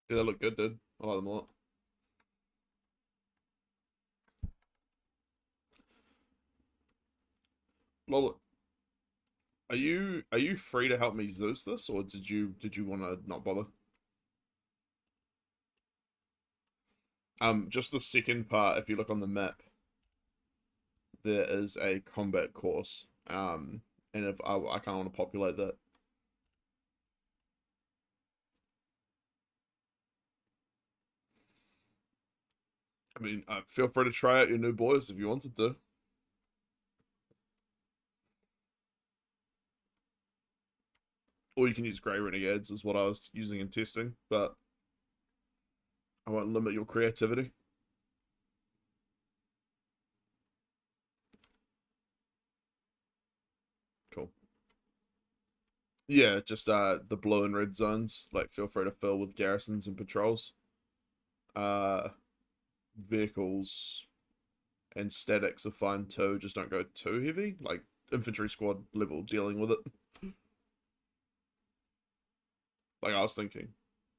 Yeah, they look good, dude. I like them a lot. Lola, are you free to help me Zeus this, or did you want to not bother? Just the second part. If you look on the map, there is a combat course. And if I kind of want to populate that. I mean, feel free to try out your new boys if you wanted to, or you can use Grey Renegades, is what I was using in testing. But I won't limit your creativity. Cool. Yeah, just the blue and red zones. Like, feel free to fill with garrisons and patrols. Uh, Vehicles and statics are fine too. Just don't go too heavy. Like infantry squad level dealing with it. Like I was thinking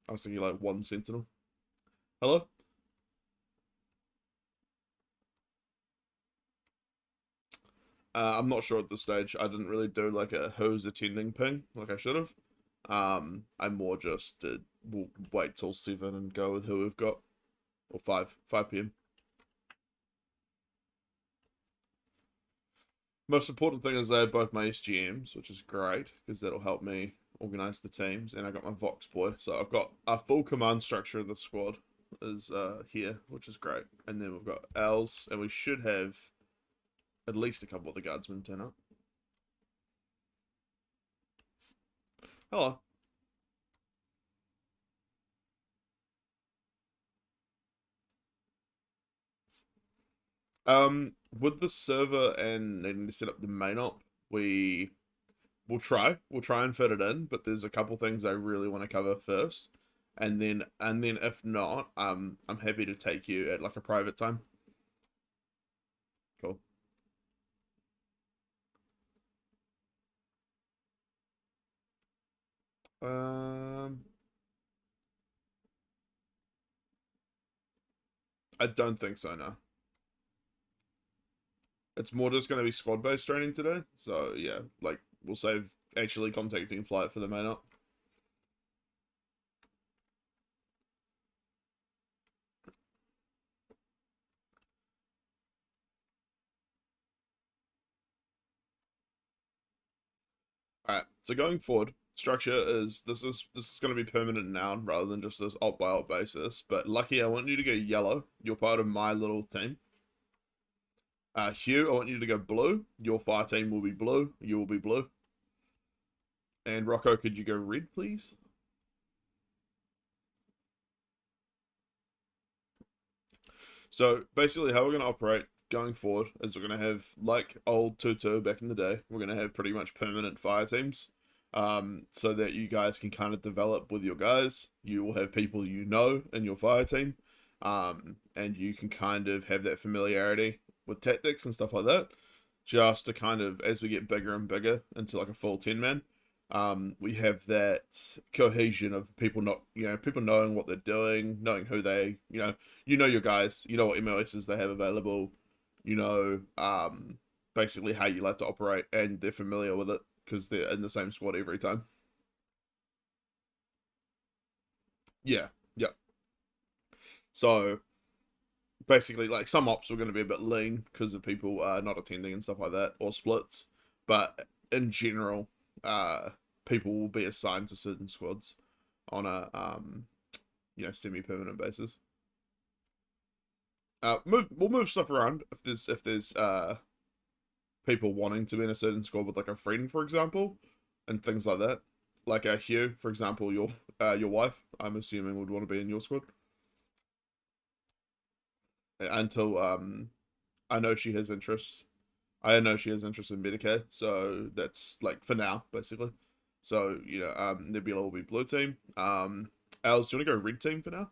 like one sentinel. Hello. I'm not sure at this stage. I didn't really do like a who's attending ping like I should have. I more just did. We'll wait till 7 and go with who we've got, or 5 p.m. Most important thing is they're both my SGMs, which is great because that'll help me organize the teams. And I got my Vox boy, so I've got a full command structure of the squad is here, which is great. And then we've got Els, and we should have at least a couple of the guardsmen turn up. Hello. With the server and needing to set up the main op, we we'll try and fit it in, but there's a couple things I really want to cover first, and then if not, I'm happy to take you at like a private time. Cool. Um, I don't think so. No, it's more just going to be squad based training today. So yeah, like we'll save actually contacting flight for the main up. All right. So going forward, structure is this is going to be permanent now rather than just this alt by alt basis. But lucky, I want you to go yellow. You're part of my little team. Hugh, I want you to go blue. Your fire team will be blue. You will be blue. And Rocco, could you go red, please? So basically, how we're going to operate going forward is we're going to have like old 2-2 back in the day. We're going to have pretty much permanent fire teams, so that you guys can kind of develop with your guys. You will have people you know in your fire team, and you can kind of have that familiarity with tactics and stuff like that. Just to kind of, as we get bigger and bigger into like a full 10 man, we have that cohesion of people not, people knowing what they're doing, knowing who they, your guys, you know what MOSs they have available, you know, basically how you like to operate, and they're familiar with it because they're in the same squad every time. Yeah, yeah. So basically, like some ops are going to be a bit lean because of people not attending and stuff like that, or splits, but in general, uh, people will be assigned to certain squads on a semi-permanent basis. We'll move stuff around if there's people wanting to be in a certain squad with like a friend, for example, and things like that. Like Hugh, for example, your wife, I'm assuming would want to be in your squad until I know she has interests. I know she has interest in Medicare, so that's like for now, basically. So Nebula will be blue team. Els, do you want to go red team for now?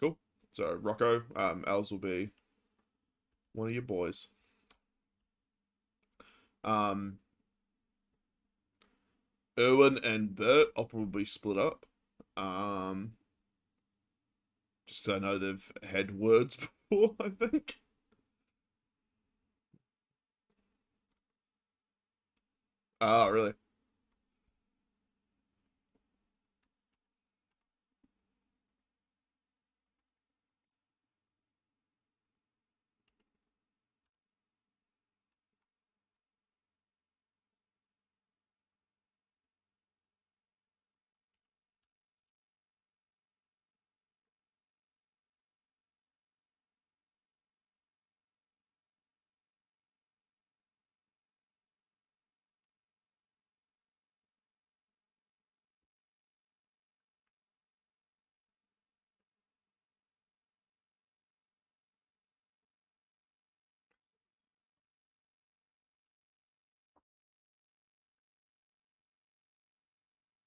Cool. So Rocco, Els will be one of your boys. Um, Erwin and Bert, I'll probably split up. Um, Just because I know they've had words before, I think. Oh, really?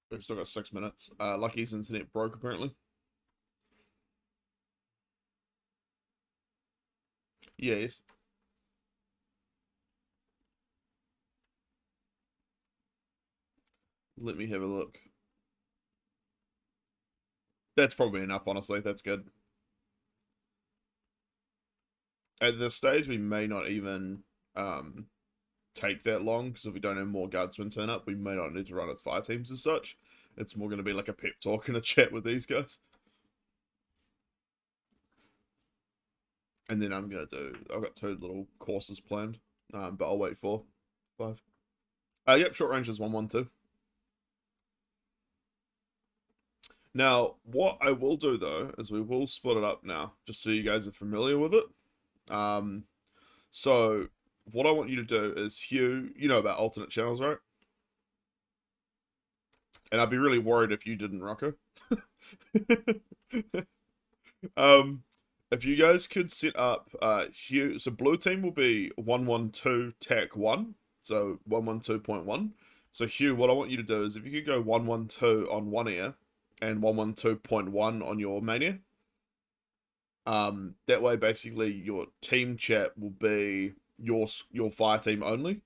We've still got 6 minutes. Lucky's internet broke apparently. Yes. Let me have a look. That's probably enough, honestly. That's good. At this stage, we may not even take that long, because if we don't have more guardsmen turn up, we may not need to run its fire teams as such. It's more going to be like a pep talk and a chat with these guys. And then I've got 2 little courses planned, but I'll wait for 5. Yep, short range is 112. Now, what I will do though is we will split it up now, just so you guys are familiar with it. So what I want you to do is, Hugh, you know about alternate channels, right? And I'd be really worried if you didn't, Rocco. If you guys could set up Hugh, so blue team will be 112 tac 1, so 112.1. So Hugh, what I want you to do is if you could go 112 on one ear and 112.1 on your main ear. That way basically your team chat will be your fire team only.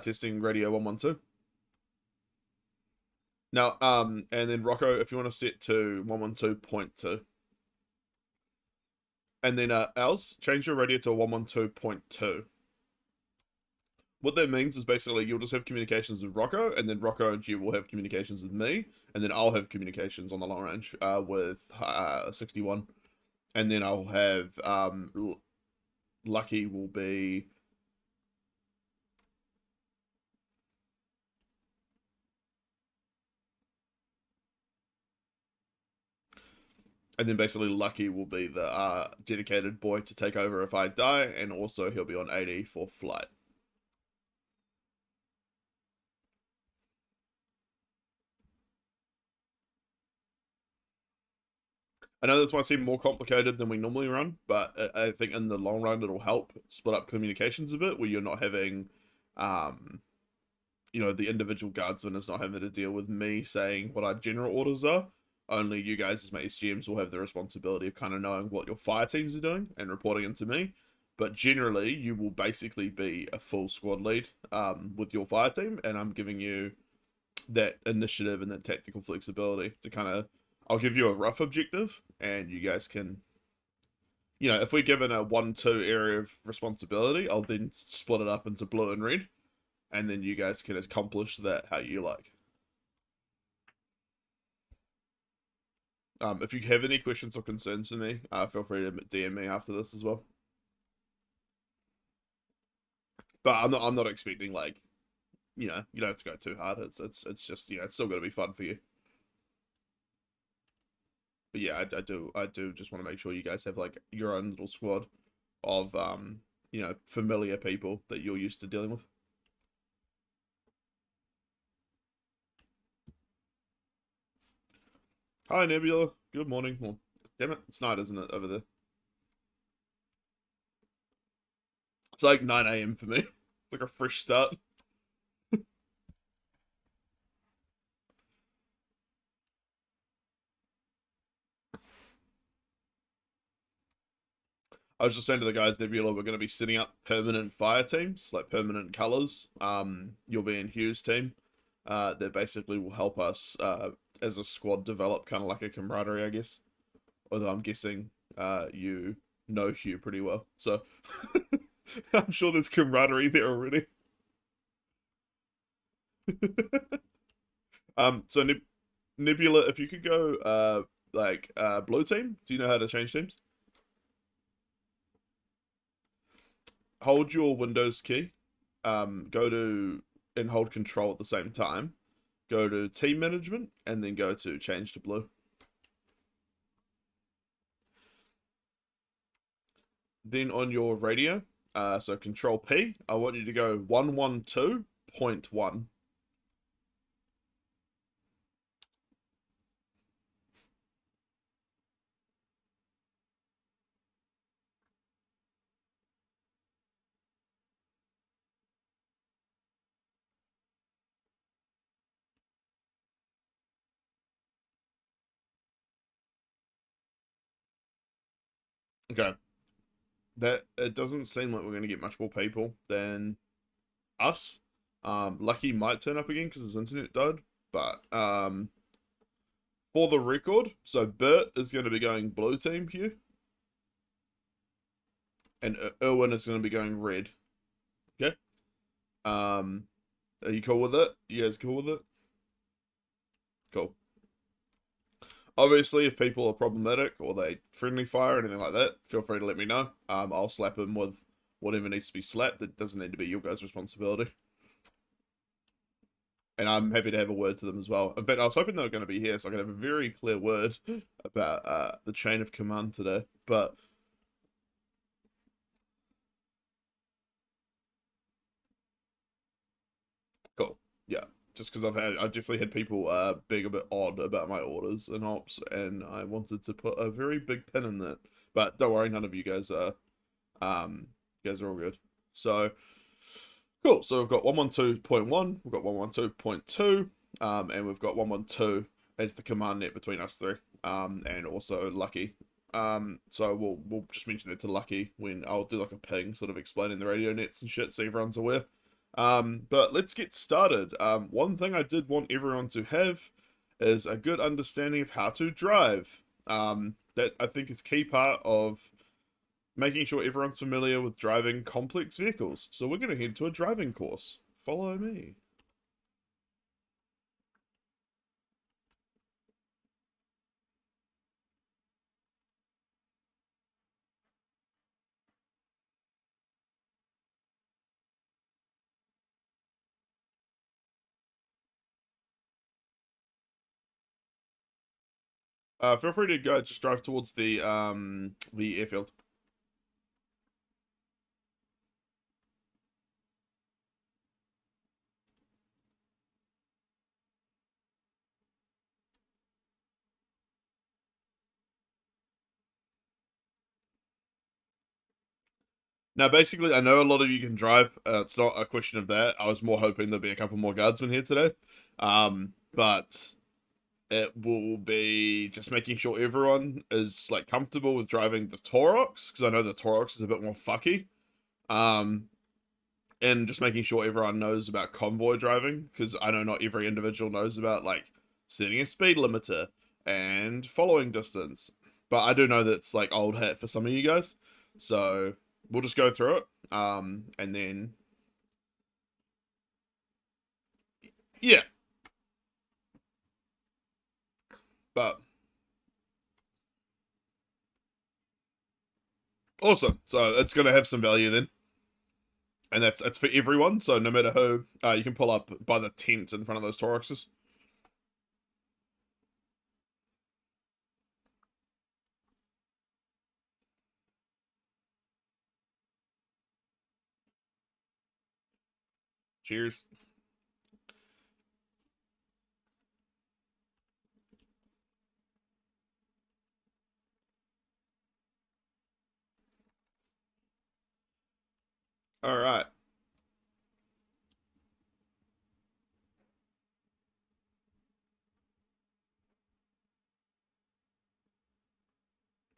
Testing radio 112. Now, and then Rocco, if you want to set to 112.2. And then Els, change your radio to 112.2. What that means is basically you'll just have communications with Rocco, and then Rocco and you will have communications with me, and then I'll have communications on the long range with 61. And then I'll have Lucky will be and then basically Lucky will be the dedicated boy to take over if I die, and also he'll be on 80 for flight. I know this might seem more complicated than we normally run, but I think in the long run it'll help split up communications a bit, where you're not having, the individual guardsman is not having to deal with me saying what our general orders are. Only you guys as my SGMs will have the responsibility of kind of knowing what your fire teams are doing and reporting into me. But generally, you will basically be a full squad lead with your fire team, and I'm giving you that initiative and that tactical flexibility to kind of. I'll give you a rough objective, and you guys can. If we're given a 1-2 area of responsibility, I'll then split it up into blue and red, and then you guys can accomplish that how you like. If you have any questions or concerns for me, feel free to DM me after this as well. But I'm not expecting like, you don't have to go too hard. It's just it's still gonna be fun for you. But yeah, I do just want to make sure you guys have like your own little squad of familiar people that you're used to dealing with. Hi Nebula, good morning. Well, damn it, it's night, isn't it, over there? It's like 9 a.m. for me. It's like a fresh start. I was just saying to the guys, Nebula, we're going to be setting up permanent fire teams, like permanent colors. You'll be in Hugh's team. That basically will help us as a squad develop kind of like a camaraderie, I guess. Although I'm guessing you know Hugh pretty well, so I'm sure there's camaraderie there already. So Nebula, if you could go blue team, do you know how to change teams? Hold your Windows key, go to and hold control at the same time. Go to team management and then go to change to blue. Then on your radio, so control P, I want you to go 112.1. Okay. That it doesn't seem like we're going to get much more people than us. Lucky might turn up again because his internet died, but for the record, so Bert is going to be going blue team here, and Irwin is going to be going red. Okay. Are you cool with it? You guys cool with it? Cool. Obviously, if people are problematic or they friendly fire or anything like that, feel free to let me know. I'll slap them with whatever needs to be slapped. That doesn't need to be your guys' responsibility. And I'm happy to have a word to them as well. In fact, I was hoping they were going to be here so I could have a very clear word about the chain of command today. But cool, yeah. Just because I've definitely had people being a bit odd about my orders and ops, and I wanted to put a very big pin in that. But don't worry, none of you guys are you guys are all good. So cool. So we've got 112.1, we've got 112.2, and we've got 112 as the command net between us three, and also Lucky. So we'll just mention that to Lucky when I'll do like a ping, sort of explaining the radio nets and shit, so everyone's aware. But let's get started. One thing I did want everyone to have is a good understanding of how to drive. That I think is key part of making sure everyone's familiar with driving complex vehicles. So we're going to head to a driving course. Follow me. Feel free to go just drive towards the airfield. Now, basically, I know a lot of you can drive. It's not a question of that. I was more hoping there'd be a couple more guardsmen here today. But it will be just making sure everyone is like comfortable with driving the Torox, because I know the Torox is a bit more fucky. Um, and just making sure everyone knows about convoy driving, because I know not every individual knows about like setting a speed limiter and following distance. But I do know that's like old hat for some of you guys. So we'll just go through it. And then yeah, but awesome. So it's gonna have some value then. And that's for everyone. So no matter who, you can pull up by the tent in front of those Toroxes. Cheers. All right.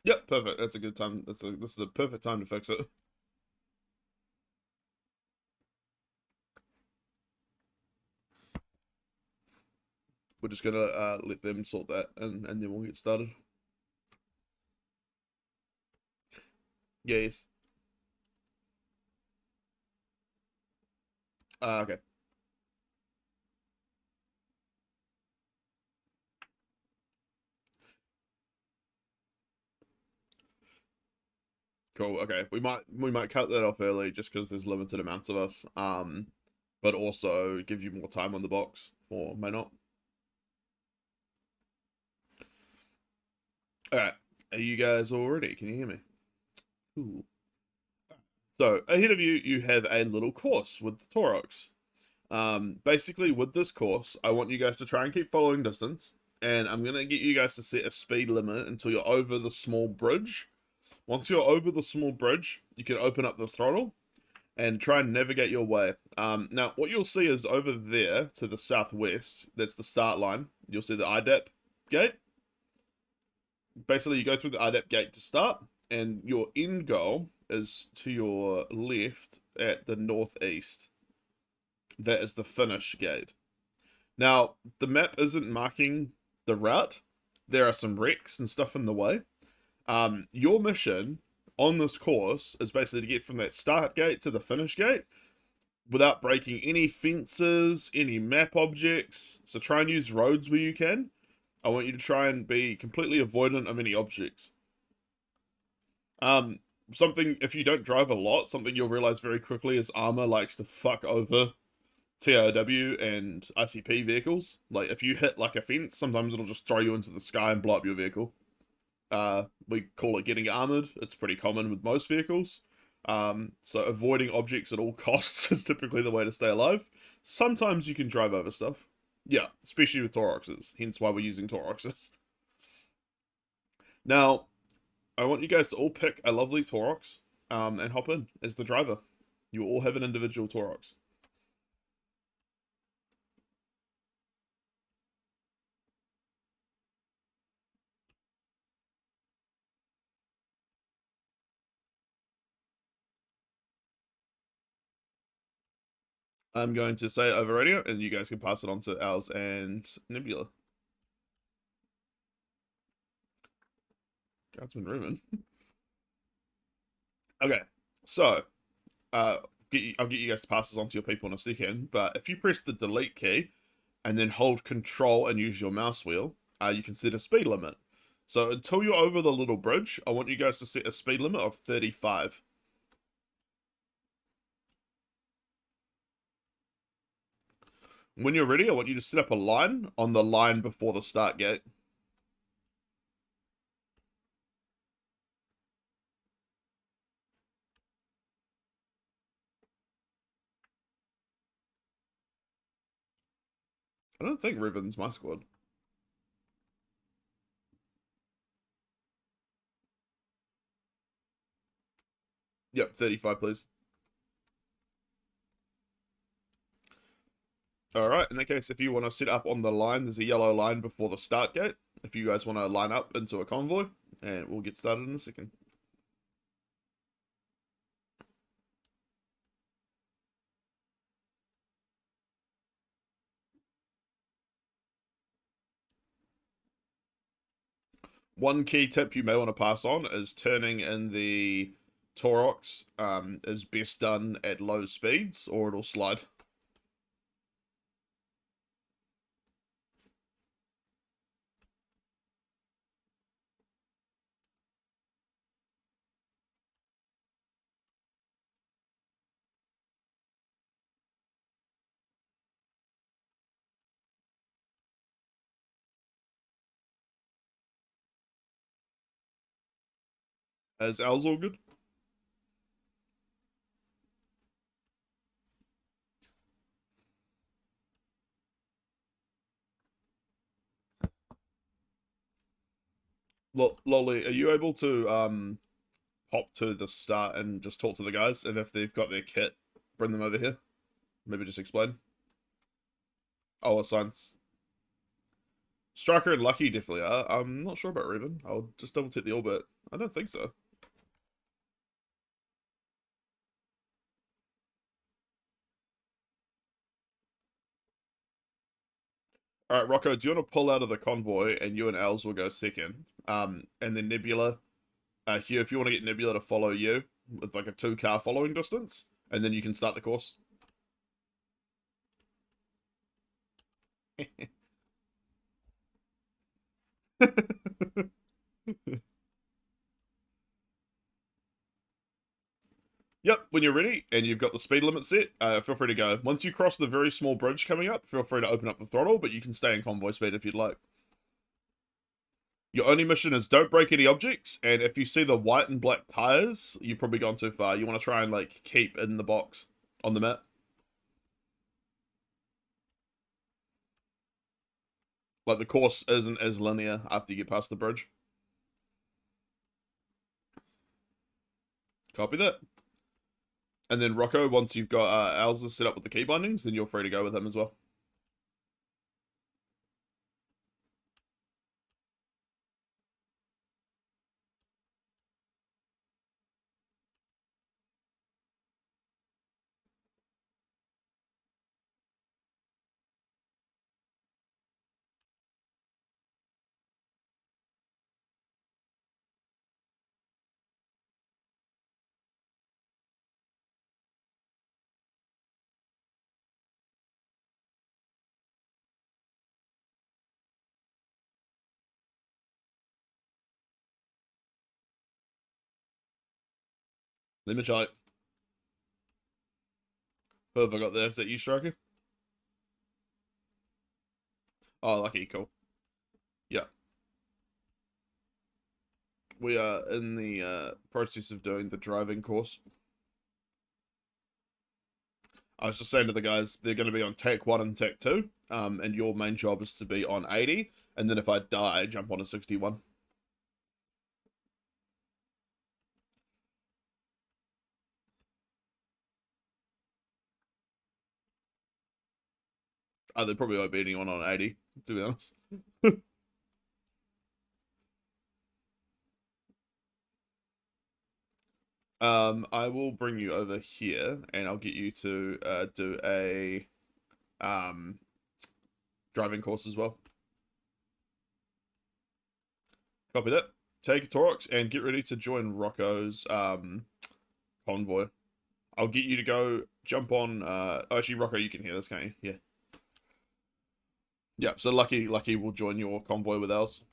Yep, perfect. That's a good time. This is a perfect time to fix it. we're just gonna let them sort that, and then we'll get started. Yes. Okay. Cool. Okay. We might cut that off early just because there's limited amounts of us. But also give you more time on the box, or may not. All right. Are you guys all ready? Can you hear me? Cool. So ahead of you, you have a little course with the Taurox. Basically, with this course, I want you guys to try and keep following distance, and I'm gonna get you guys to set a speed limit until you're over the small bridge. Once you're over the small bridge, you can open up the throttle and try and navigate your way. Now, what you'll see is over there to the southwest, that's the start line. You'll see the IDAP gate. Basically, you go through the IDAP gate to start, and your end goal is to your left at the northeast. That is the finish gate. Now, the map isn't marking the route. There are some wrecks and stuff in the way. Your mission on this course is basically to get from that start gate to the finish gate without breaking any fences, any map objects. So try and use roads where you can. I want you to try and be completely avoidant of any objects. Something, if you don't drive a lot, something you'll realize very quickly is armor likes to fuck over TRW and ICP vehicles. Like, if you hit like a fence, sometimes it'll just throw you into the sky and blow up your vehicle. We call it getting armored. It's pretty common with most vehicles. So avoiding objects at all costs is typically the way to stay alive. Sometimes you can drive over stuff. Yeah, especially with Tauroxes, hence why we're using Tauroxes. Now, I want you guys to all pick a lovely Taurox, and hop in as the driver. You will all have an individual Taurox. I'm going to say it over radio, and you guys can pass it on to Owls and Nebula. Guardsman Ruben. Okay, so I'll get you guys to pass this on to your people in a second. But if you press the delete key and then hold Control and use your mouse wheel, you can set a speed limit. So until you're over the little bridge, I want you guys to set a speed limit of 35. When you're ready, I want you to set up a line on the line before the start gate. I don't think Riven's my squad. Yep, 35, please. Alright, in that case, if you want to set up on the line, there's a yellow line before the start gate. If you guys want to line up into a convoy, and we'll get started in a second. One key tip you may want to pass on is turning in the Taurox is best done at low speeds, or it'll slide. As Al's all good? Lolly, are you able to hop to the start and just talk to the guys? And if they've got their kit, bring them over here. Maybe just explain. Oh, signs. Striker and Lucky definitely are. I'm not sure about Raven. I'll just double check the orbit. I don't think so. All right, Rocco, do you want to pull out of the convoy and you and Els will go second? And then Nebula, Hugh, if you want to get Nebula to follow you with like a 2 car following distance, and then you can start the course. Yep, when you're ready and you've got the speed limit set, feel free to go. Once you cross the very small bridge coming up, feel free to open up the throttle, but you can stay in convoy speed if you'd like. Your only mission is don't break any objects, and if you see the white and black tires, you've probably gone too far. You want to try and like keep in the box on the map. Like the course isn't as linear after you get past the bridge. Copy that. And then Rocco, once you've got Alza set up with the key bindings, then you're free to go with him as well. Let me try. Who have I got there? Is that you, Striker? Oh, lucky, cool. Yeah. We are in the process of doing the driving course. I was just saying to the guys, they're going to be on Tac 1 and Tac 2, and your main job is to be on 80, and then if I die, jump on a 61. There probably won't be anyone on 80, to be honest. I will bring you over here, and I'll get you to do a um, driving course as well. Copy that. Take a Torox and get ready to join Rocco's convoy. I'll get you to go jump on. Actually, Rocco, you can hear this, can't you? Yeah. Yeah. So Lucky will join your convoy with ours.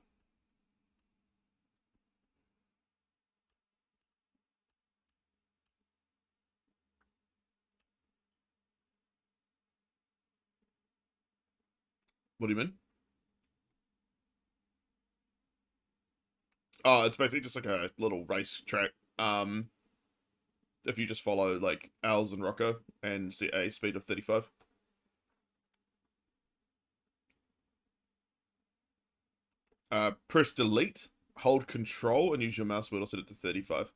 What do you mean? Oh, it's basically just like a little race track. If you just follow like Als and Rocco and set a speed of 35. Press delete, hold control, and use your mouse wheel to set it to 35.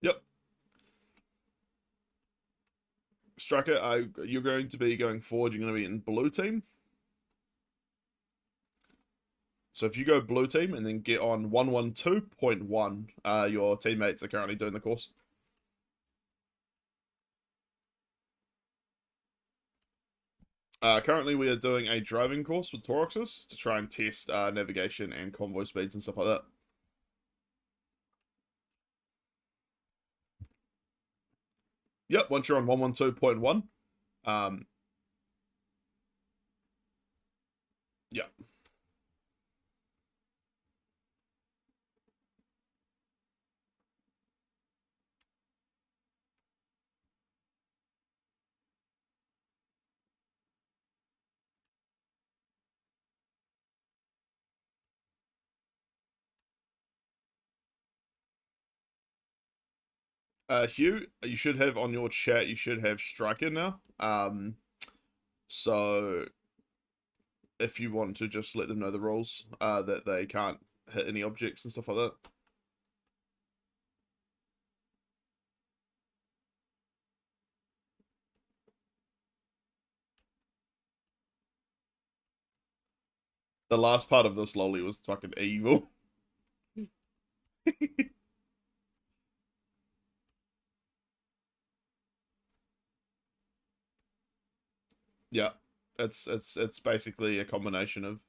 Yep. Striker, you're going to be going forward. You're going to be in blue team. So if you go blue team and then get on 112.1, your teammates are currently doing the course. Currently, we are doing a driving course with Toroxes to try and test navigation and convoy speeds and stuff like that. Yep, once you're on 112.1, yeah. Hugh, you should have on your chat, you should have Striker now. So if you want to just let them know the rules, that they can't hit any objects and stuff like that. The last part of this lolly was fucking evil. Yeah, it's basically a combination of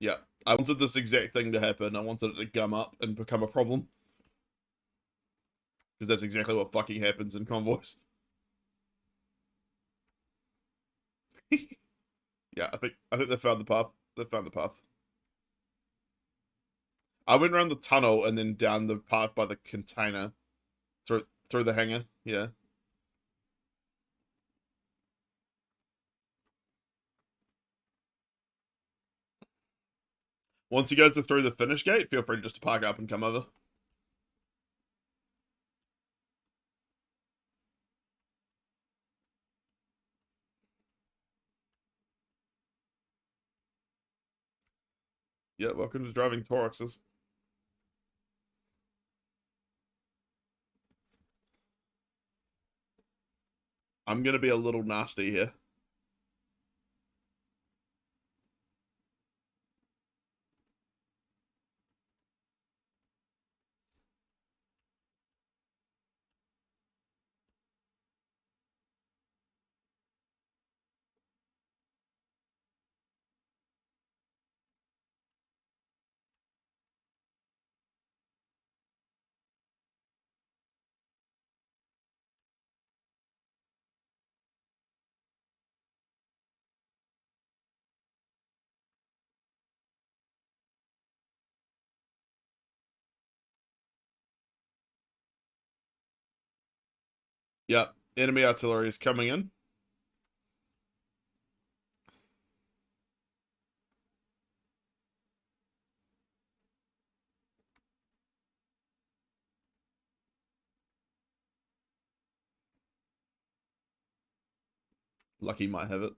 yeah. I wanted this exact thing to happen. I wanted it to gum up and become a problem because that's exactly what fucking happens in convoys. Yeah, I think they found the path. They found the path. I went around the tunnel and then down the path by the container through the hangar. Yeah. Once you guys are through the finish gate, feel free just to park up and come over. Yeah, welcome to driving Tauruxes. I'm gonna be a little nasty here. Yeah, enemy artillery is coming in. Lucky might have it.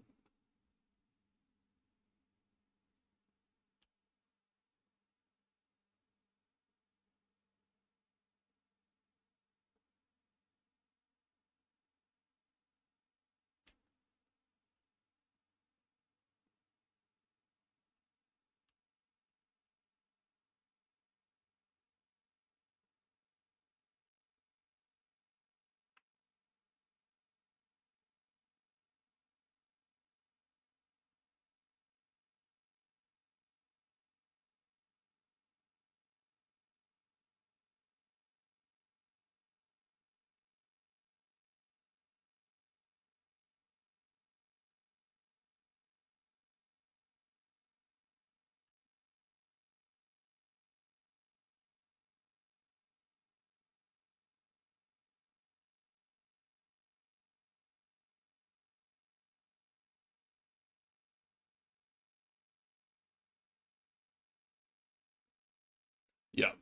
Yeah,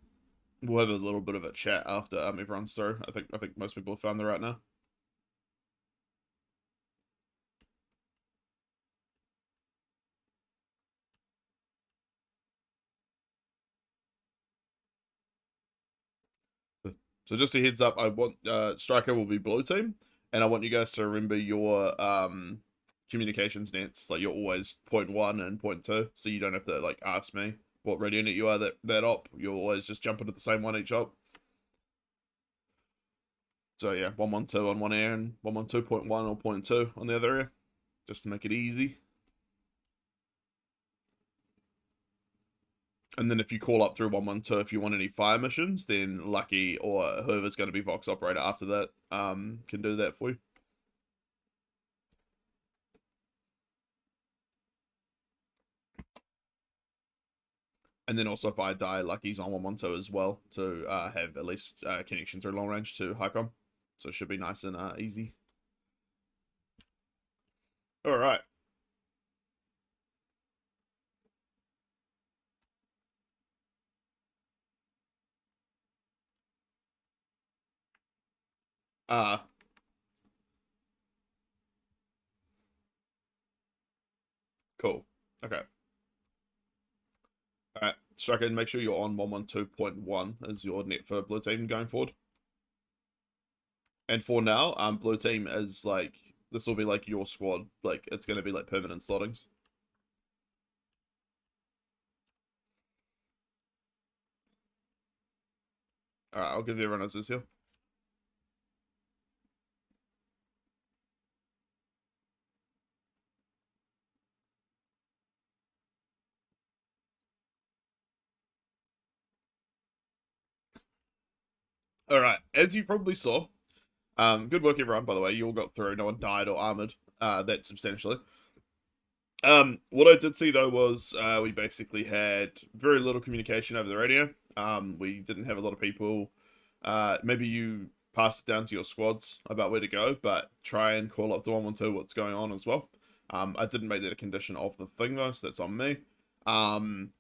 we'll have a little bit of a chat after everyone's through. I think most people have found the right now. So just a heads up, I want Striker will be blue team, and I want you guys to remember your communications nets. Like you're always point one and point two, so you don't have to like ask me what radio net you are that op. You'll always just jump into the same one each op. So yeah, 112 on one air and 112.1 or point two on the other air, just to make it easy. And then if you call up through 112 if you want any fire missions, then Lucky or whoever's going to be Vox operator after that can do that for you. And then also if I die, Lucky's on 112 as well to have at least connection through long range to HiCom. So it should be nice and easy. All right. Uh, cool. Okay. All right. Striker, make sure you're on 112.1 as your net for blue team going forward. And for now, blue team is like this will be like your squad. Like it's gonna be like permanent slottings. All right, I'll give you everyone else's here. All right, as you probably saw, good work everyone. By the way, you all got through. No one died or armored. That substantially. What I did see though was we basically had very little communication over the radio. We didn't have a lot of people. Maybe you pass it down to your squads about where to go, but try and call up the 112 what's going on as well. I didn't make that a condition of the thing though, so that's on me. Um,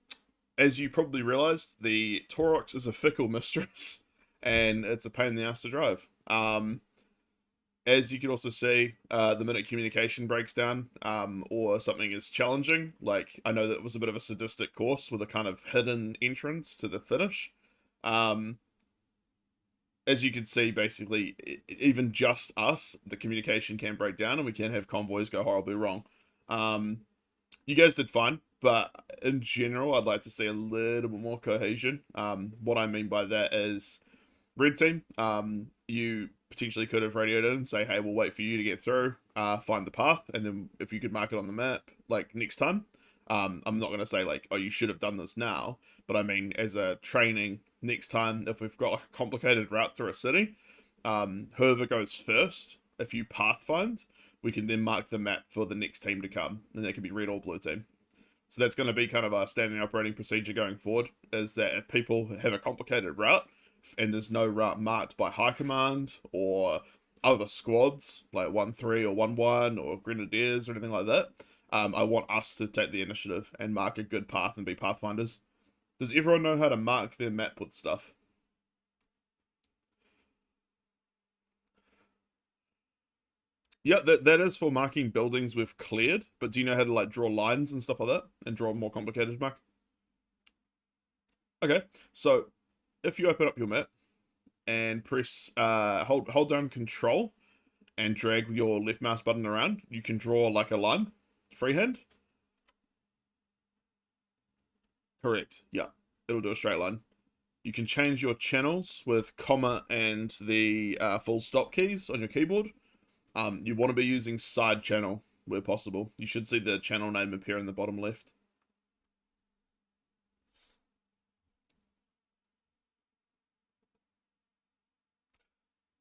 as you probably realized, the Taurox is a fickle mistress, and it's a pain in the ass to drive. As you can also see, the minute communication breaks down, or something is challenging, like I know that it was a bit of a sadistic course with a kind of hidden entrance to the finish. Um, as you can see, basically, even just us, the communication can break down, and we can have convoys go horribly wrong. Um, you guys did fine, but in general, I'd like to see a little bit more cohesion. What I mean by that is red team, you potentially could have radioed in and say, hey, we'll wait for you to get through, find the path, and then if you could mark it on the map, like next time. I'm not going to say, like, oh, you should have done this now, but I mean, as a training, next time, if we've got like a complicated route through a city, whoever goes first, if you pathfind, we can then mark the map for the next team to come, and that could be red or blue team. So that's going to be kind of our standing operating procedure going forward, is that if people have a complicated route, and there's no route marked by high command or other squads like 1-3 or 1-1 or grenadiers or anything like that, I want us to take the initiative and mark a good path and be pathfinders. Does everyone know how to mark their map with stuff? Yeah, that is for marking buildings we've cleared, but do you know how to like draw lines and stuff like that and draw a more complicated mark? Okay, so if you open up your map and press hold down control and drag your left mouse button around, you can draw like a line freehand. Correct. Yeah, it'll do a straight line. You can change your channels with comma and the full stop keys on your keyboard. You want to be using side channel where possible. You should see the channel name appear in the bottom left.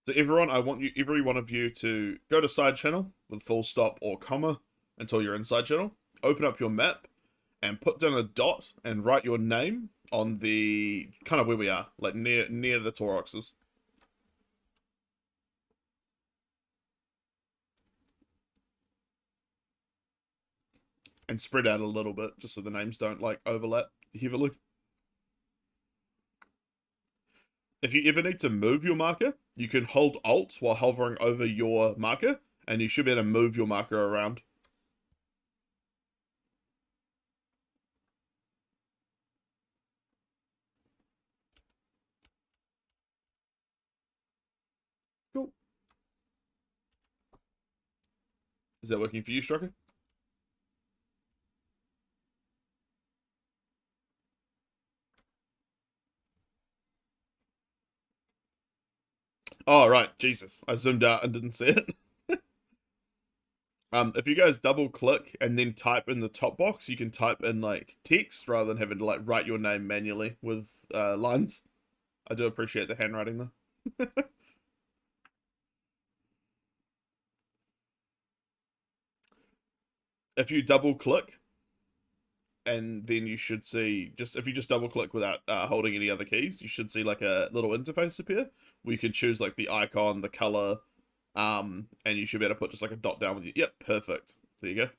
So everyone, I want you, every one of you, to go to side channel with full stop or comma until you're in side channel. Open up your map and put down a dot and write your name on the kind of where we are, like near the Tauroxes. And spread out a little bit just so the names don't like overlap heavily. If you ever need to move your marker, you can hold Alt while hovering over your marker, and you should be able to move your marker around. Cool. Is that working for you, Striker? Oh, right. Jesus. I zoomed out and didn't see it. If you guys double click and then type in the top box, you can type in like text rather than having to like write your name manually with lines. I do appreciate the handwriting though. If you double click, and then you should see, just if you just double click without holding any other keys, you should see like a little interface appear where you can choose like the icon, the color, and you should be able to put just like a dot down with you. Yep, perfect. There you go.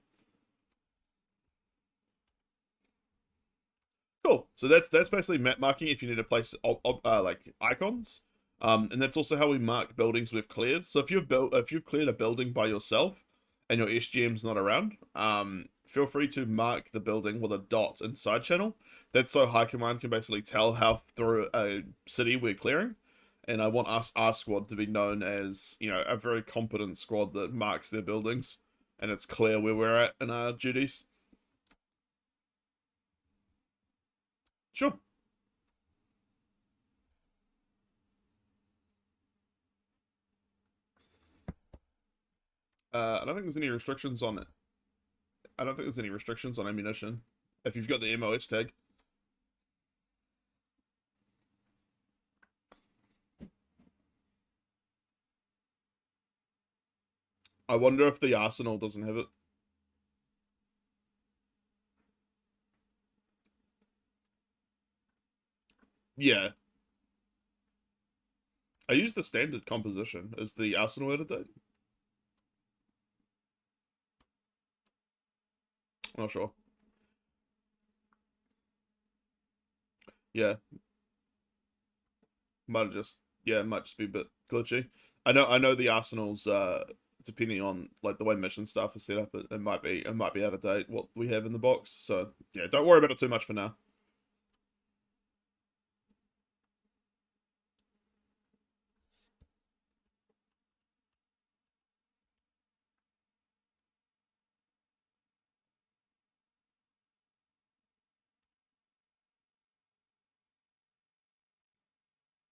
Cool. So that's basically map marking if you need to place like icons. And that's also how we mark buildings we've cleared. So if you've cleared a building by yourself and your SGM's not around, feel free to mark the building with a dot in side channel. That's so high command can basically tell how through a city we're clearing. And I want our squad to be known as, a very competent squad that marks their buildings and it's clear where we're at in our duties. Sure. I don't think there's any restrictions on it. I don't think there's any restrictions on ammunition. If you've got the MOH tag. I wonder if the Arsenal doesn't have it. Yeah, I use the standard composition. Is the Arsenal out of date? Not sure. Yeah, might have just yeah, it might just be a bit glitchy. I know the Arsenal's depending on like the way mission stuff is set up, it might be out of date what we have in the box. So yeah, don't worry about it too much for now.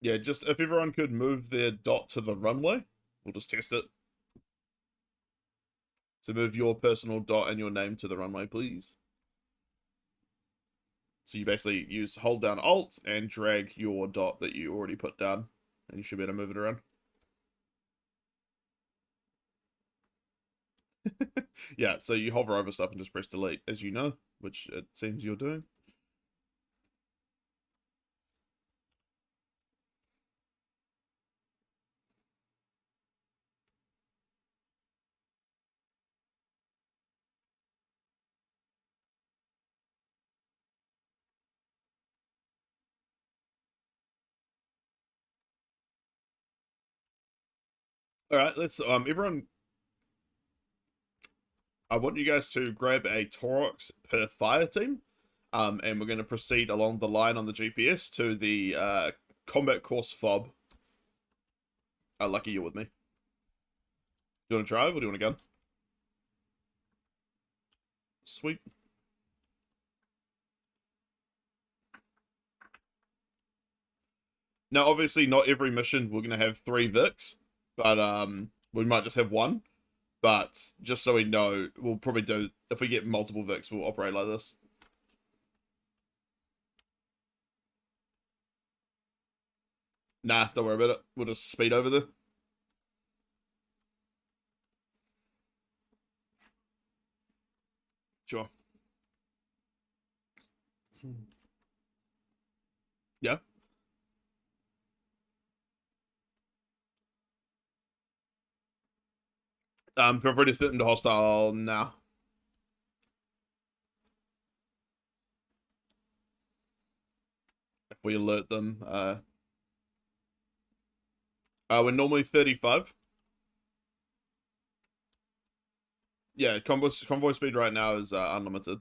Yeah, just if everyone could move their dot to the runway, we'll just test it. So move your personal dot and your name to the runway, please. So you basically use hold down Alt and drag your dot that you already put down, and you should be able to move it around. Yeah, so you hover over stuff and just press delete, as you know, which it seems you're doing. All right, let's everyone. I want you guys to grab a Torox per fire team, and we're going to proceed along the line on the GPS to the combat course fob. Lucky you're with me. Do you want to drive or do you want to gun? Sweet. Now, obviously, not every mission we're going to have 3 Vics, but we might just have one. But just so we know, we'll probably do, if we get multiple Vics, we'll operate like this. Nah, don't worry about it. We'll just speed over there. Sure. Yeah. Feel free to step into hostile now. If we alert them. We're normally 35. Yeah, convoy speed right now is unlimited.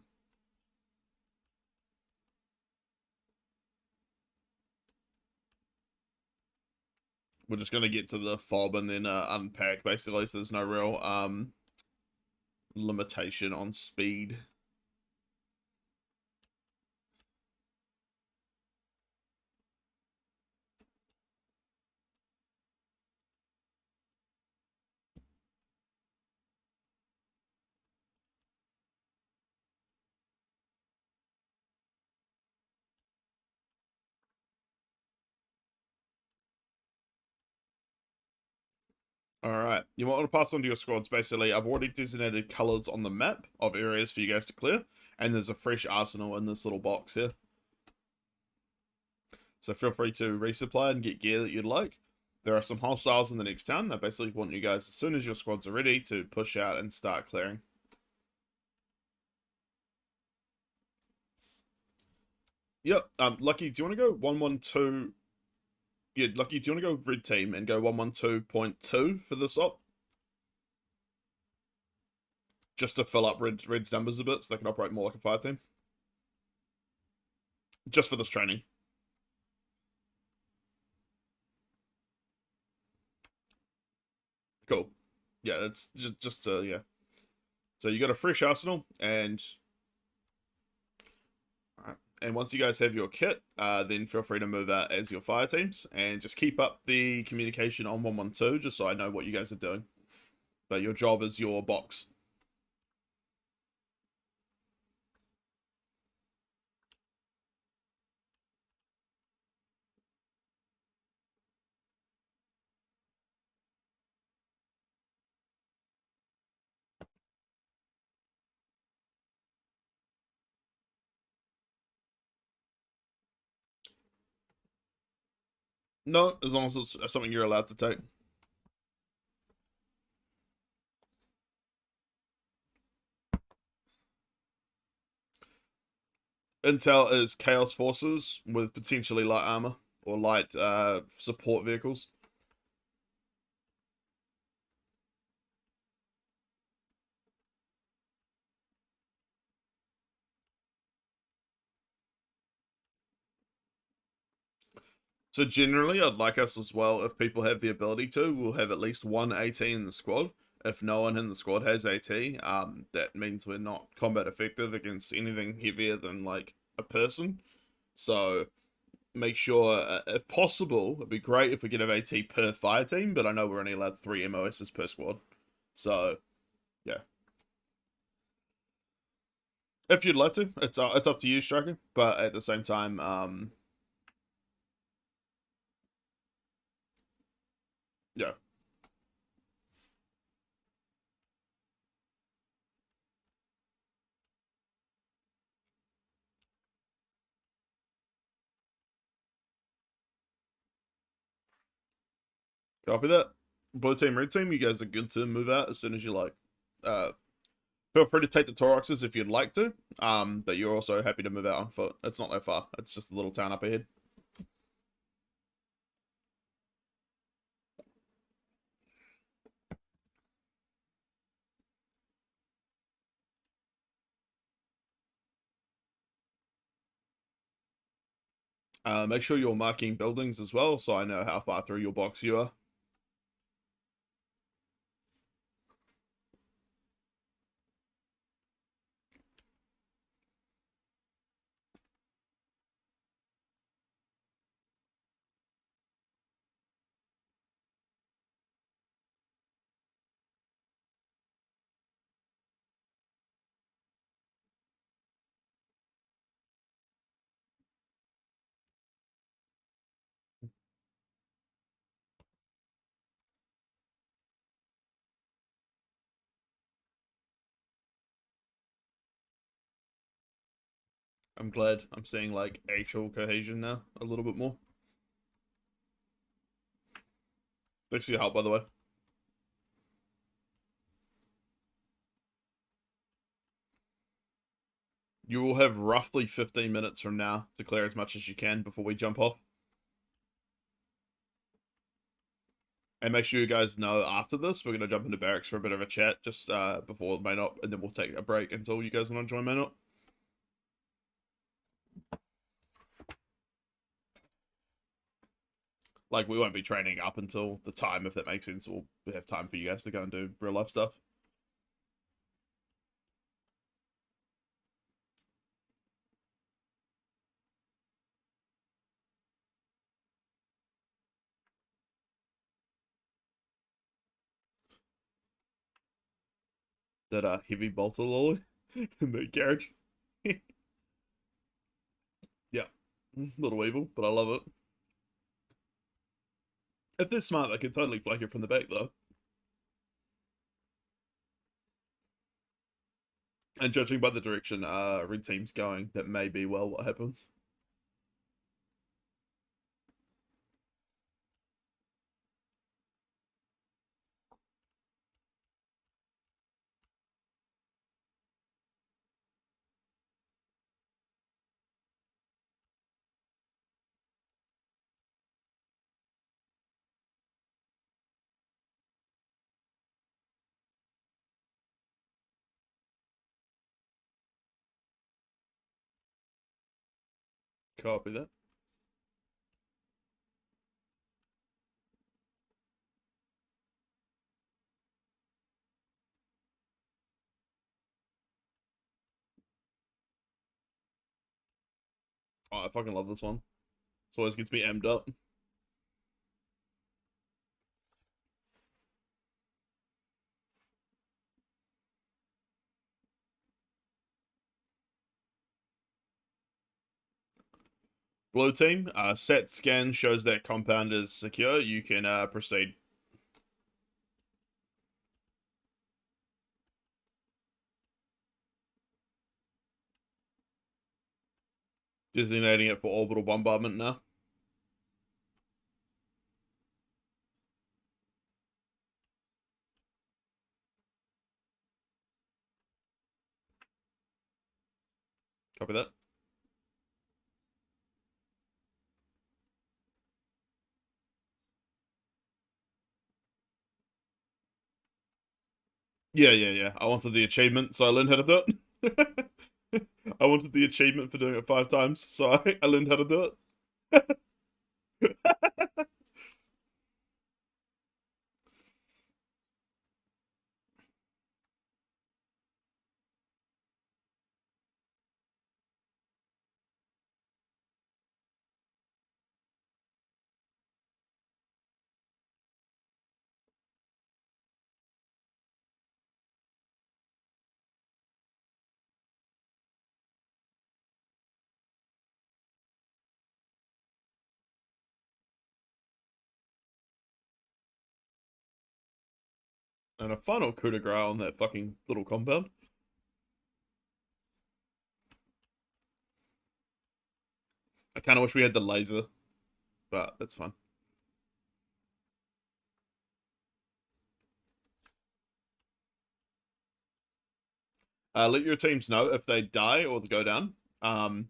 We're just gonna get to the fob and then unpack basically, so there's no real limitation on speed. All right, you want to pass on to your squads. Basically, I've already designated colors on the map of areas for you guys to clear, and there's a fresh arsenal in this little box here. So feel free to resupply and get gear that you'd like. There are some hostiles in the next town. I basically want you guys, as soon as your squads are ready, to push out and start clearing. Yep. Lucky, do you want to go 112? Yeah, Lucky, do you want to go red team and go 112.2 for this op? Just to fill up red's numbers a bit so they can operate more like a fire team. Just for this training. Cool. Yeah, that's just yeah. So you got a fresh arsenal, and and once you guys have your kit, then feel free to move out as your fire teams, and just keep up the communication on 112, just so I know what you guys are doing. But your job is your box. No, as long as it's something you're allowed to take. Intel is Chaos Forces with potentially light armor or light support vehicles. So generally, I'd like us as well, if people have the ability to, we'll have at least one AT in the squad. If no one in the squad has AT, that means we're not combat effective against anything heavier than like a person. So make sure, if possible, it'd be great if we could have AT per fire team, but I know we're only allowed 3 MOSs per squad. So yeah, if you'd like to, it's up to you, Striker. But at the same time, yeah, copy that. Blue team, red team, you guys are good to move out as soon as you like. Uh, Feel free to take the Toroxes if you'd like to. But you're also happy to move out on foot. It's not that far. It's just a little town up ahead. Make sure you're marking buildings as well, so I know how far through your box you are. I'm glad I'm seeing like actual cohesion now a little bit more. Thanks for your help, by the way. You will have roughly 15 minutes from now to clear as much as you can before we jump off. And make sure you guys know after this, we're going to jump into barracks for a bit of a chat just before main op, and then we'll take a break until you guys want to join main op. Like, we won't be training up until the time, if that makes sense. We'll have time for you guys to go and do real life stuff. That heavy bolter lolly in the garage. Yeah, little evil, but I love it. If they're smart, they can totally flank it from the back, though. And judging by the direction red team's going, that may be well what happens. Copy that. Oh, I fucking love this one. It always gets me amped up. Blue team, set scan shows that compound is secure. You can proceed. Designating it for orbital bombardment now. Copy that. Yeah. I wanted the achievement, so I learned how to do it. I wanted the achievement for doing it 5 times, so I learned how to do it. And a final coup de grace on that fucking little compound. I kind of wish we had the laser, but that's fun. Let your teams know if they die or go down. Um,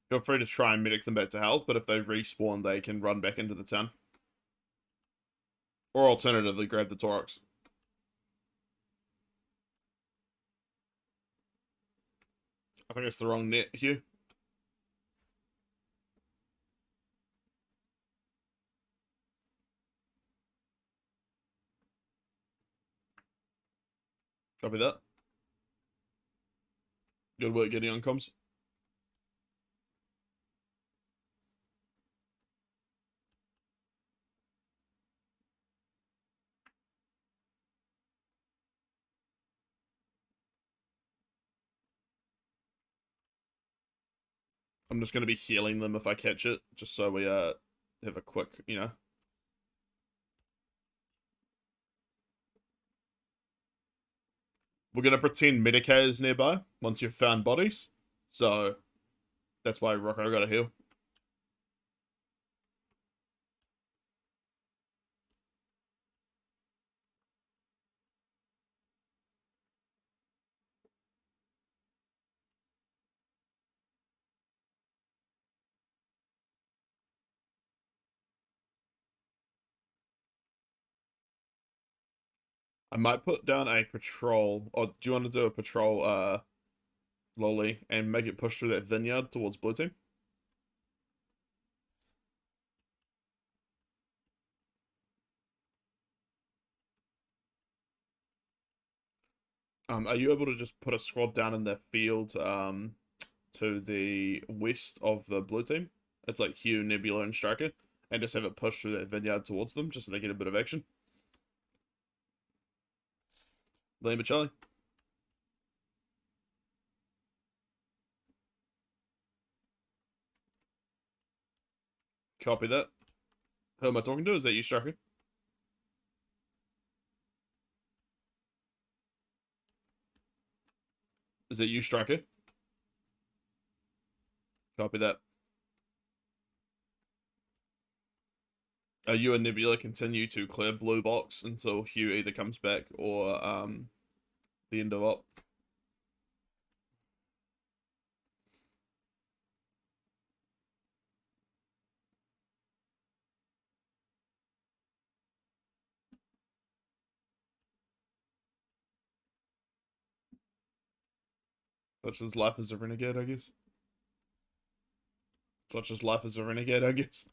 Feel free to try and medic them back to health, but if they respawn, they can run back into the town. Or alternatively, grab the Torox. I think it's the wrong net, Hugh. Copy that. Good work getting on comms. I'm just going to be healing them if I catch it, just so we have a quick, We're going to pretend Medicae is nearby once you've found bodies. So that's why Rocco got a heal. I might put down a patrol, or do you want to do a patrol, Loli, and make it push through that vineyard towards blue team? Are you able to just put a squad down in the field, to the west of the blue team? It's like Hugh, Nebula, and Striker, and just have it push through that vineyard towards them, just so they get a bit of action. Lima Charlie. Copy that. Who am I talking to? Is that you, Striker? Is that you, Striker? Copy that. You and Nebula continue to clear blue box until Hugh either comes back or the end of op. Such as life as a renegade, I guess. Such as life as a renegade, I guess.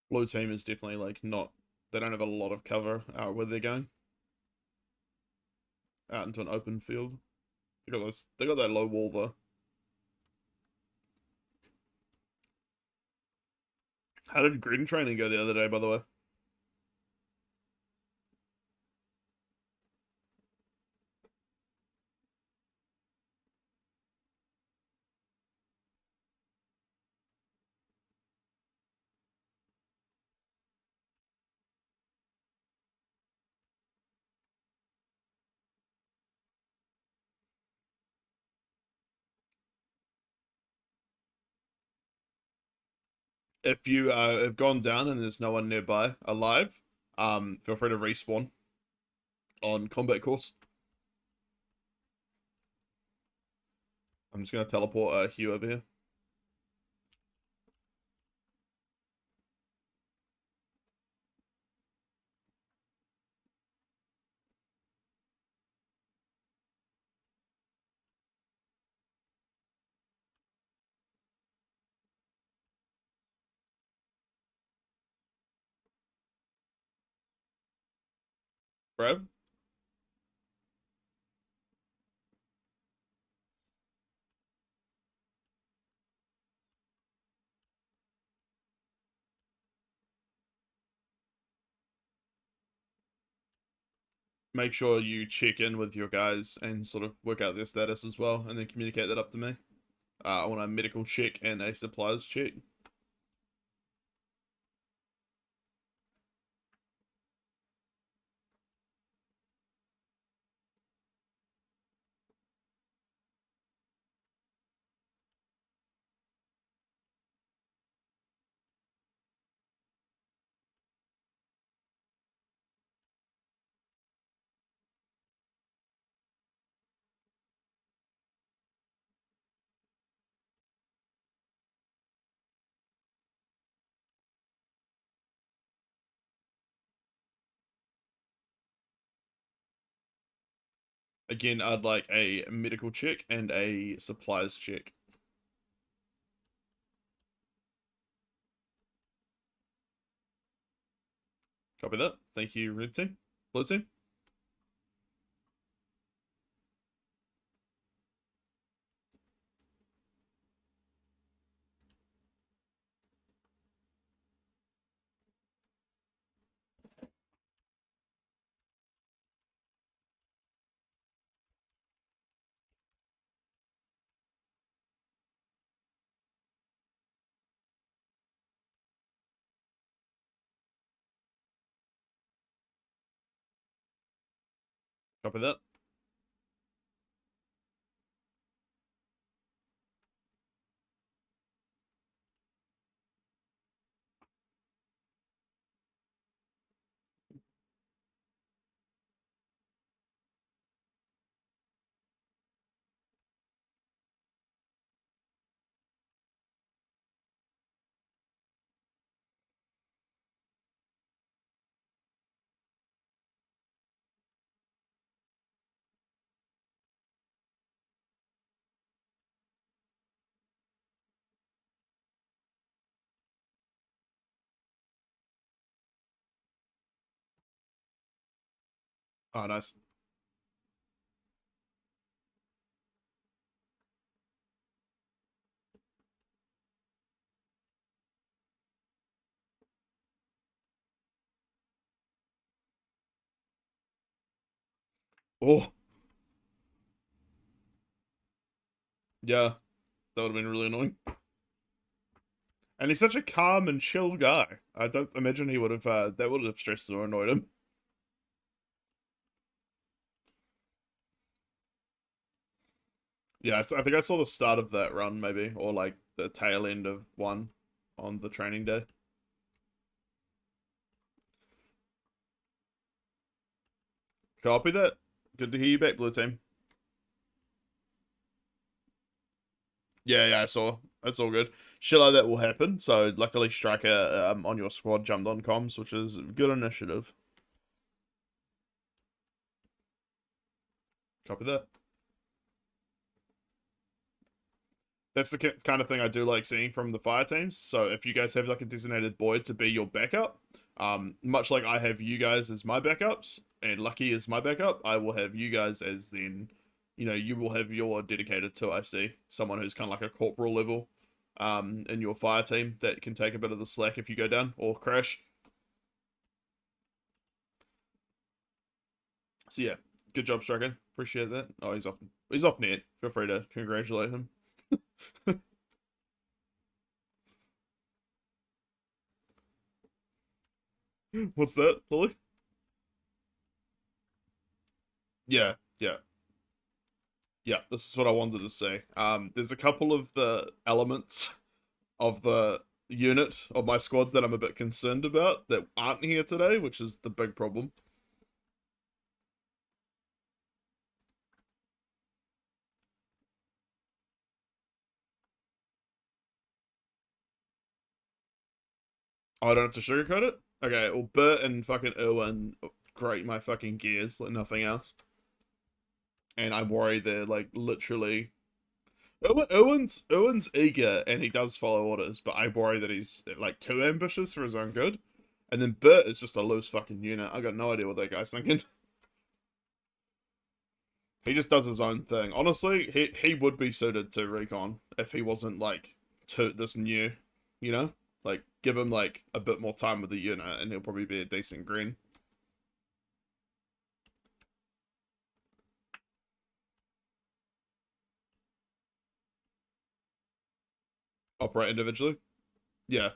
Blue team is definitely like not. They don't have a lot of cover where they're going out into an open field. They got those. They got that low wall though. How did green training go the other day, by the way? if you have gone down and there's no one nearby alive, feel free to respawn on combat course. I'm just gonna teleport Hugh over here. Brav? Make sure you check in with your guys and sort of work out their status as well, and then communicate that up to me. I want a medical check and a supplies check. Again, I'd like a medical check and a supplies check. Copy that. Thank you, red team. Blue team. Copy that. Oh, nice. Oh, yeah. That would have been really annoying. And he's such a calm and chill guy. I don't imagine he would have, that would have stressed or annoyed him. Yeah, I think I saw the start of that run, maybe, or like the tail end of one on the training day. Copy that. Good to hear you back, blue team. Yeah, I saw. That's all good. Shit like that will happen. So luckily, Striker on your squad jumped on comms, which is good initiative. Copy that. That's the kind of thing I do like seeing from the fire teams. So if you guys have like a designated boy to be your backup, much like I have you guys as my backups and Lucky as my backup, I will have you guys as then, you will have your dedicated to IC, someone who's kind of like a corporal level, in your fire team that can take a bit of the slack if you go down or crash. So yeah, good job, Striker. Appreciate that. Oh, he's off. He's off net. Feel free to congratulate him. What's that, Lily? Yeah, yeah. Yeah, this is what I wanted to say. There's a couple of the elements of the unit of my squad that I'm a bit concerned about that aren't here today, which is the big problem. Oh, I don't have to sugarcoat it? Okay, well, Bert and fucking Irwin grate my fucking gears like nothing else. And I worry they're like literally. Irwin's eager and he does follow orders, but I worry that he's like too ambitious for his own good. And then Bert is just a loose fucking unit. I got no idea what that guy's thinking. He just does his own thing. Honestly, he would be suited to recon if he wasn't like to this new, you know? Like give him like a bit more time with the unit and he'll probably be a decent green. Operate individually. Yeah.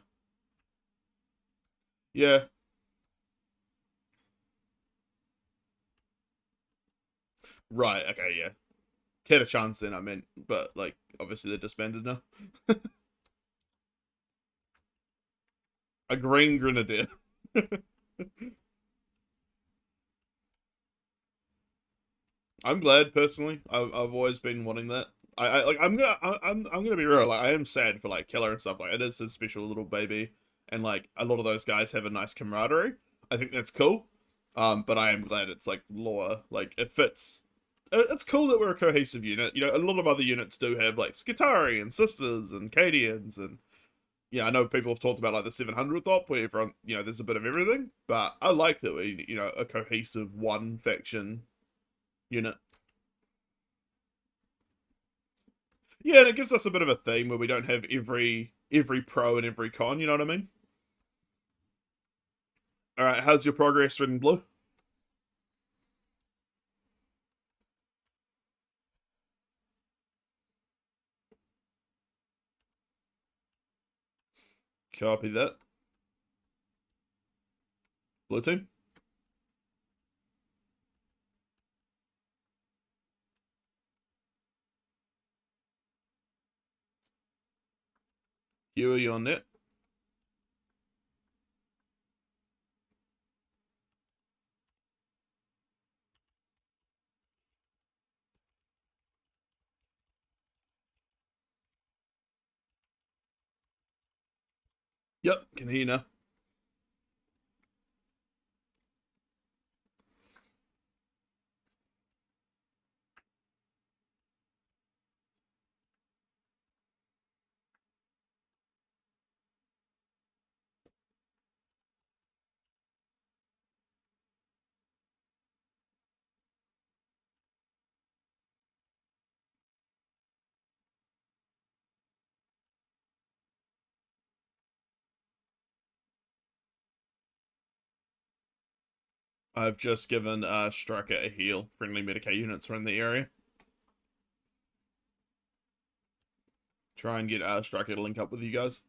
Yeah. Right, okay, yeah. Had a chance then, I meant, but like obviously they're disbanded now. A green grenadier. I'm glad personally. I've always been wanting that. I like I'm gonna be real. Like I am sad for like Killer and stuff. Like it is his special little baby, and like a lot of those guys have a nice camaraderie. I think that's cool. But I am glad it's like lore. Like it fits. It's cool that we're a cohesive unit. You know, a lot of other units do have like Skitarii and Sisters and Cadians and yeah, I know people have talked about like the 700th op where everyone, you know, there's a bit of everything, but I like that we, you know, a cohesive one faction unit. Yeah, and it gives us a bit of a theme where we don't have every pro and every con, you know what I mean? All right, how's your progress in blue? Copy that. Blue team. Hugh, are you on net? Yep, can hear you now. I've just given Striker a heal. Friendly Medicaid units are in the area. Try and get Striker to link up with you guys.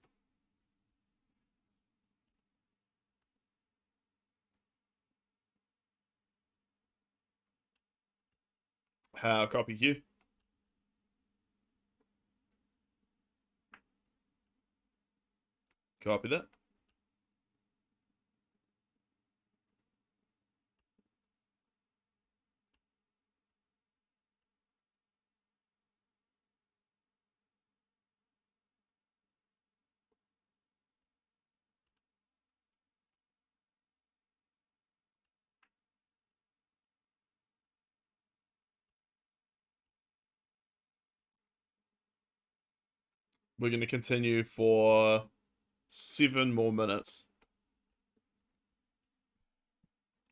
How copy Hugh? Copy that. We're going to continue for 7 more minutes.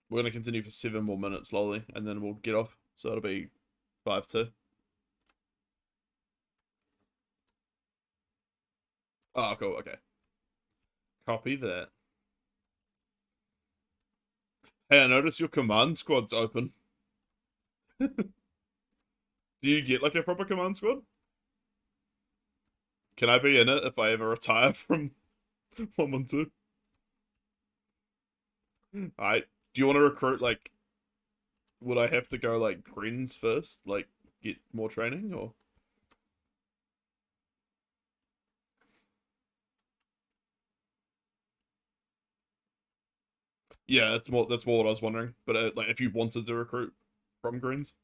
We're going to continue for 7 more minutes, lolly, and then we'll get off. So it'll be 5-2. Oh, cool. Okay. Copy that. Hey, I notice your command squad's open. Do you get like a proper command squad? Can I be in it if I ever retire from 112? Alright. Do you want to recruit like would I have to go like greens first? Like get more training or Yeah, that's more what I was wondering. But like, if you wanted to recruit from Greens,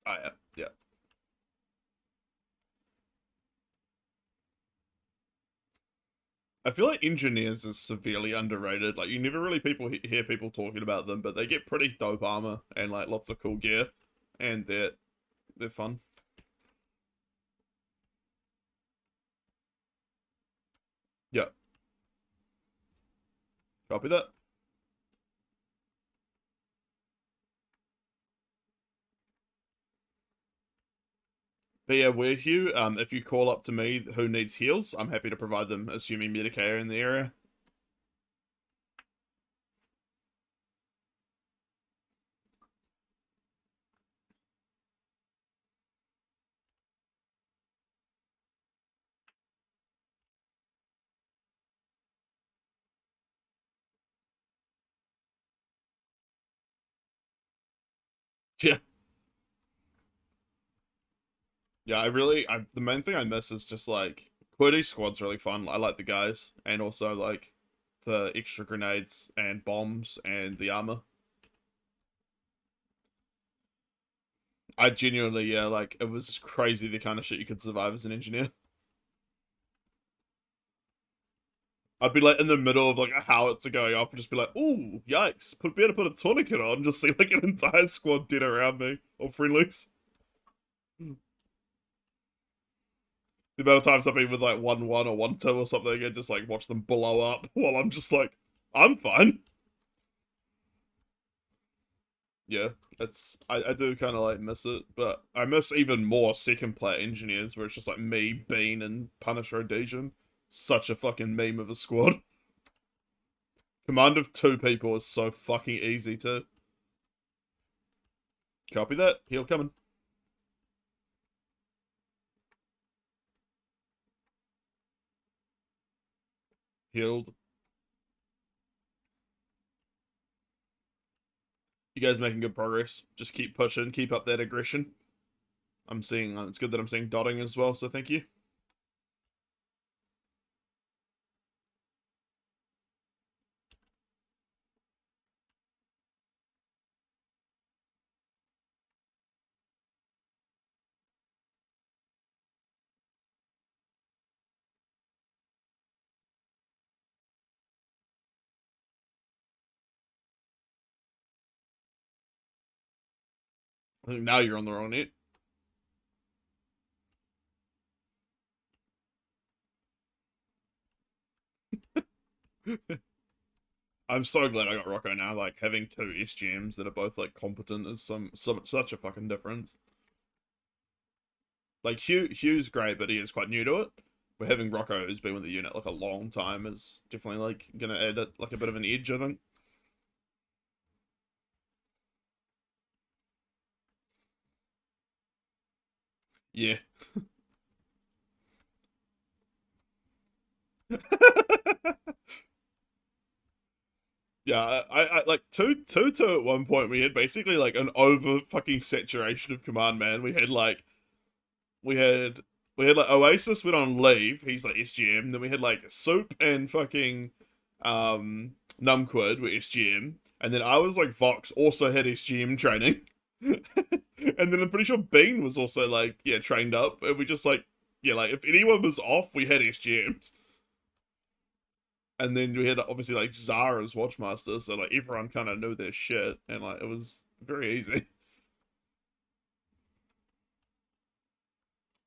yeah, yeah. I feel like engineers is severely underrated. Like, you never really hear people talking about them, but they get pretty dope armor and like lots of cool gear, and they're fun. Yeah, copy that. But yeah, we're Hugh. If you call up to me who needs heals, I'm happy to provide them, assuming Medicare in the area. Yeah, yeah. The main thing I miss is just like Quiddy squad's really fun. I like the guys, and also like the extra grenades and bombs and the armor. I genuinely, yeah, like it was just crazy the kind of shit you could survive as an engineer. I'd be like in the middle of like a howitzer going off and just be like, "Ooh, yikes! Be able to put a tourniquet on, just see like an entire squad dead around me or friendlies." The amount of times I've been with like 1-1 or 1-2 or something and just like watch them blow up while I'm just like, I'm fine. Yeah, I do kind of like miss it, but I miss even more second player engineers where it's just like me, Bean, and Punisher Rhodesian. Such a fucking meme of a squad. Command of two people is so fucking easy to copy that. Heal coming. Healed. You guys making good progress. Just keep pushing, keep up that aggression. I'm seeing, it's good that I'm seeing dotting as well, so thank you. I think now you're on the wrong net. I'm so glad I got Rocco now. Like having two SGMs that are both like competent is such a fucking difference. Like Hugh's great, but he is quite new to it. But having Rocco who's been with the unit like a long time is definitely like gonna add like a bit of an edge, I think. Yeah. Yeah, I like two at one point we had basically like an over fucking saturation of command man. We had we had like Oasis went on leave, he's like SGM, then we had like Soup and fucking Numquid were SGM, and then I was like Vox also had SGM training. And then I'm pretty sure Bean was also like, yeah, trained up, and we just like, yeah, like if anyone was off, we had SGMs. And then we had obviously like Zara's Watchmaster, so like everyone kind of knew their shit, and like it was very easy.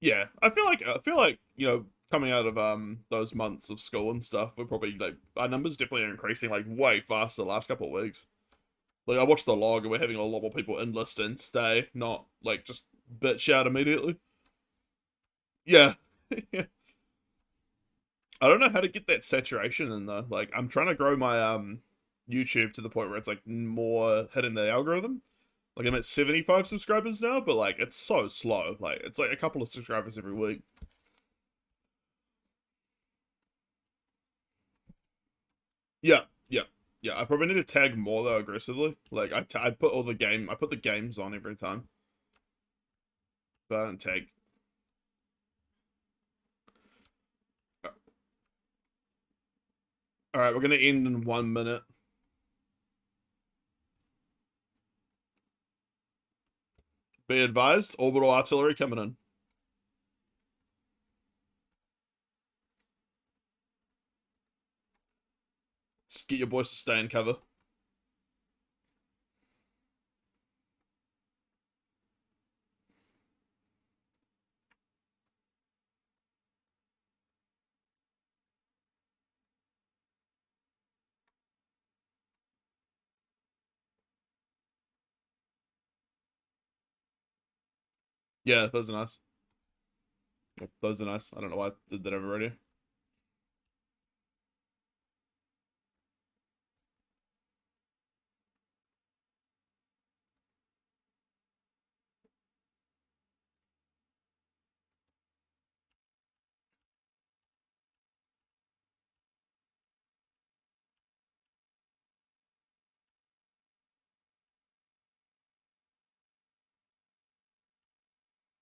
Yeah, I feel like coming out of those months of school and stuff, we're probably like our numbers definitely are increasing like way faster the last couple of weeks. Like I watched the log and we're having a lot more people enlist and stay, not like just bitch out immediately. Yeah. I don't know how to get that saturation in though. Like I'm trying to grow my YouTube to the point where it's like more hitting the algorithm. Like I'm at 75 subscribers now, but like it's so slow. Like it's like a couple of subscribers every week. Yeah, yeah, yeah. I probably need to tag more though aggressively. Like I I put the games on every time, but I don't tag. All right, we're gonna end in 1 minute. Be advised, orbital artillery coming in. Just get your boys to stay in cover. Yeah, those are nice. Those are nice. I don't know why I did that over radio.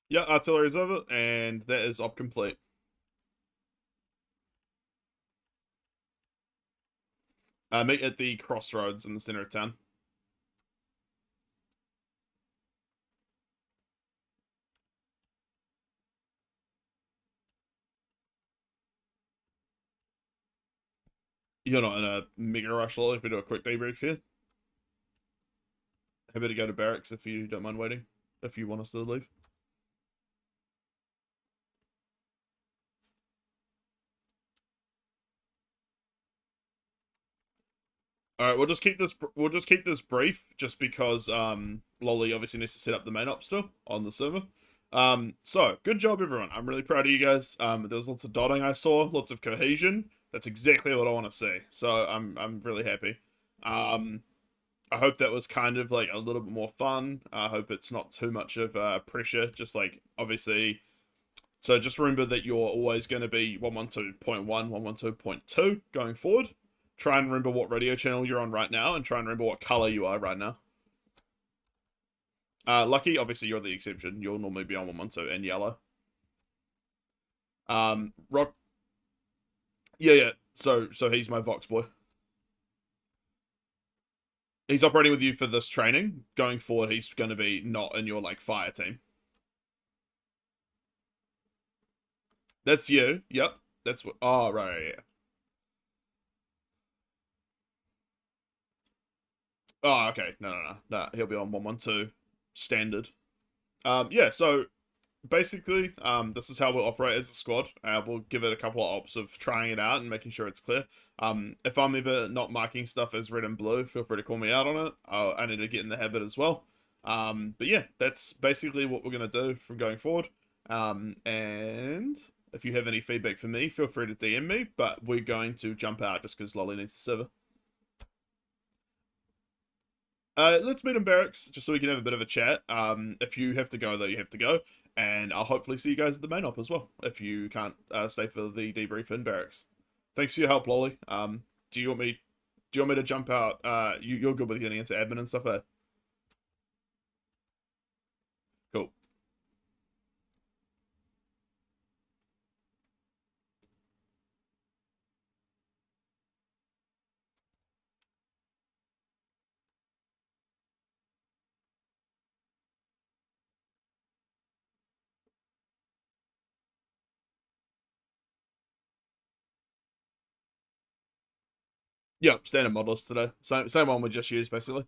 Yeah, artillery's over, and that is op complete. Meet at the crossroads in the center of town. You're not in a mega rush, Lolly, if we do a quick debrief here. Happy to go to barracks if you don't mind waiting, if you want us to leave. All right, we'll just keep this brief, just because Lolly obviously needs to set up the main op still on the server. So good job, everyone. I'm really proud of you guys. There was lots of dotting I saw, lots of cohesion. That's exactly what I want to see. So I'm really happy. I hope that was kind of like a little bit more fun. I hope it's not too much of pressure. Just like obviously, so just remember that you're always going to be 112.1, 112.2 going forward. Try and remember what radio channel you're on right now, and try and remember what color you are right now. Lucky, obviously you're the exception. You'll normally be on 112 and yellow. Rock. Yeah. So he's my Vox boy. He's operating with you for this training. Going forward, he's going to be not in your like fire team. That's you. Yep. That's what. Oh right. Yeah. Oh okay. No. He'll be on 112 standard. Yeah. So basically, this is how we'll operate as a squad. We'll give it a couple of ops of trying it out and making sure it's clear. If I'm ever not marking stuff as red and blue, feel free to call me out on it. I need to get in the habit as well. But yeah, that's basically what we're gonna do from going forward. And if you have any feedback for me, feel free to DM me. But we're going to jump out just because Lolly needs the server. Let's meet in barracks just so we can have a bit of a chat. If you have to go though, you have to go, and I'll hopefully see you guys at the main op as well. If you can't stay for the debrief in barracks. Thanks for your help, Lolly. Do you want me? Do you want me to jump out? You're good with getting into admin and stuff, eh? Cool. Yep, standard mod list today. Same one we just used basically.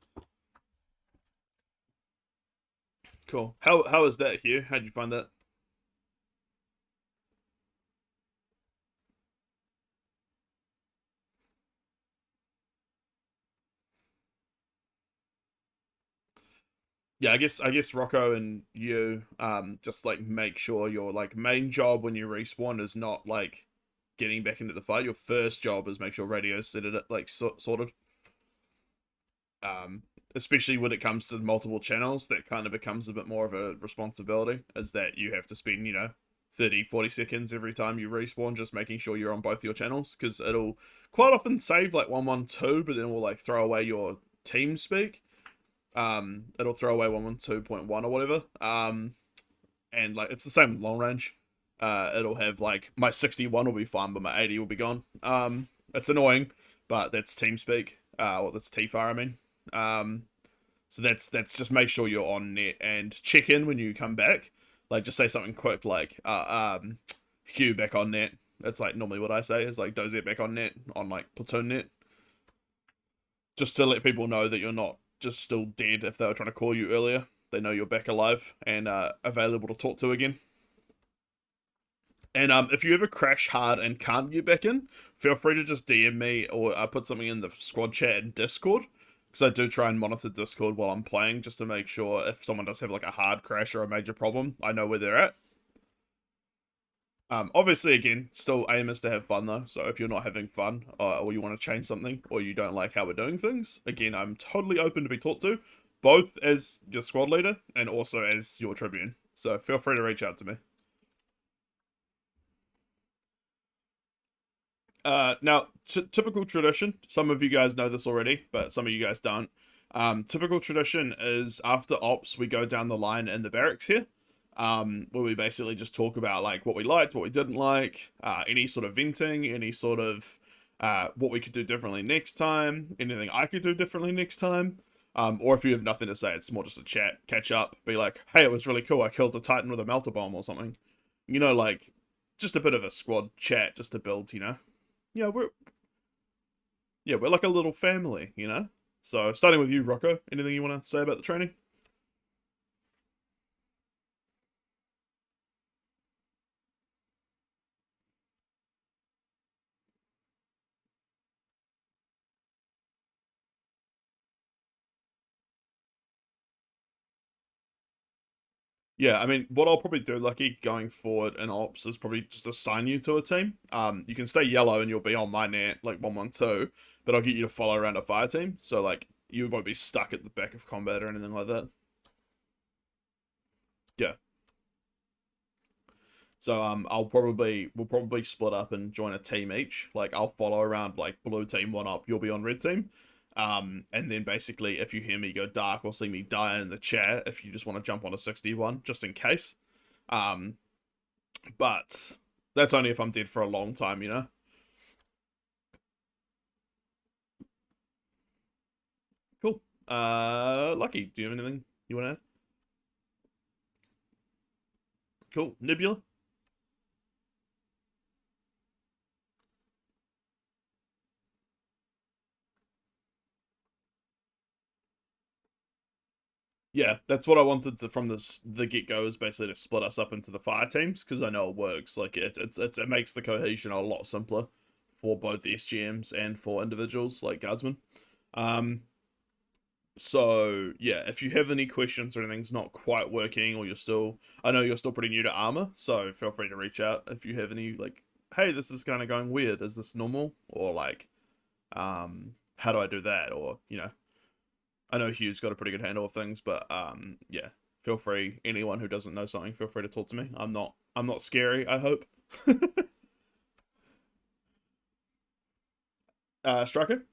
Cool. How is that, Hugh? How'd you find that? Yeah, I guess Rocco and you just like make sure your like main job when you respawn is not like getting back into the fight. Your first job is make sure radio's set it like sorted. Um, Especially when it comes to multiple channels, that kind of becomes a bit more of a responsibility, is that you have to spend 30, 40 seconds every time you respawn just making sure you're on both your channels, because it'll quite often save like 112, but then we'll like throw away your team speak. It'll throw away 112.1 or whatever. And like it's the same long range. It'll have like my 61 will be fine, but my 80 will be gone. It's annoying, but that's TeamSpeak. Well, that's TFAR, I mean. So that's just make sure you're on net and check in when you come back. Like just say something quick like Hugh back on net. That's like normally what I say is like Dozier back on net on like platoon net. Just to let people know that you're not just still dead if they were trying to call you earlier. They know you're back alive and available to talk to again. And if you ever crash hard and can't get back in, feel free to just DM me or put something in the squad chat in Discord. Because I do try and monitor Discord while I'm playing just to make sure if someone does have like a hard crash or a major problem, I know where they're at. Obviously, again, still aim is to have fun though. So if you're not having fun or you want to change something or you don't like how we're doing things, again, I'm totally open to be talked to, both as your squad leader and also as your tribune. So feel free to reach out to me. Now, typical tradition, some of you guys know this already, but some of you guys don't. Typical tradition is after ops, we go down the line in the barracks here, where we basically just talk about like what we liked, what we didn't like, any sort of venting, any sort of what we could do differently next time, anything I could do differently next time. Or if you have nothing to say, it's more just a chat, catch up, be like, hey, it was really cool, I killed a Titan with a melter bomb or something. You know, like, just a bit of a squad chat just to build, you know? Yeah, we're like a little family, you know? So, starting with you, Rocco, anything you want to say about the training? Yeah, I mean, what I'll probably do, Lucky, going forward in ops is probably just assign you to a team. You can stay yellow and you'll be on my net, like 112, but I'll get you to follow around a fire team, so like you won't be stuck at the back of combat or anything like that. Yeah. So we'll probably split up and join a team each. Like I'll follow around like blue team one up, you'll be on red team. And then basically if you hear me go dark or see me die in the chat, if you just want to jump on a 61, just in case. Um, but that's only if I'm dead for a long time, you know? Cool. Lucky, do you have anything you want to add? Cool. Nebula? Yeah, that's what I wanted to from the get go is basically to split us up into the fire teams because I know it works. Like it makes the cohesion a lot simpler for both SGMs and for individuals like guardsmen. Um, so yeah, if you have any questions or anything's not quite working or I know you're still pretty new to armor, so feel free to reach out if you have any like, hey, this is kind of going weird. Is this normal or like, how do I do that or you know I know Hugh's got a pretty good handle of things, but yeah, feel free. Anyone who doesn't know something, feel free to talk to me. I'm not scary. I hope. Striker,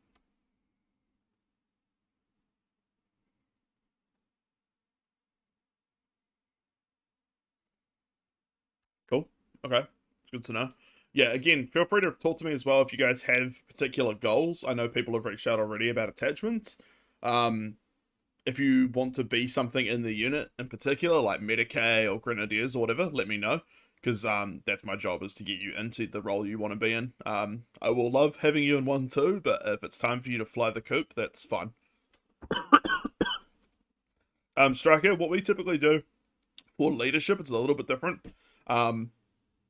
cool. Okay, it's good to know. Yeah, again, feel free to talk to me as well if you guys have particular goals. I know people have reached out already about attachments. Um, if you want to be something in the unit in particular, like Medicae or Grenadiers or whatever, let me know. Because that's my job is to get you into the role you want to be in. I will love having you in one too, but if it's time for you to fly the coop, that's fine. Striker, what we typically do for leadership, it's a little bit different. Um,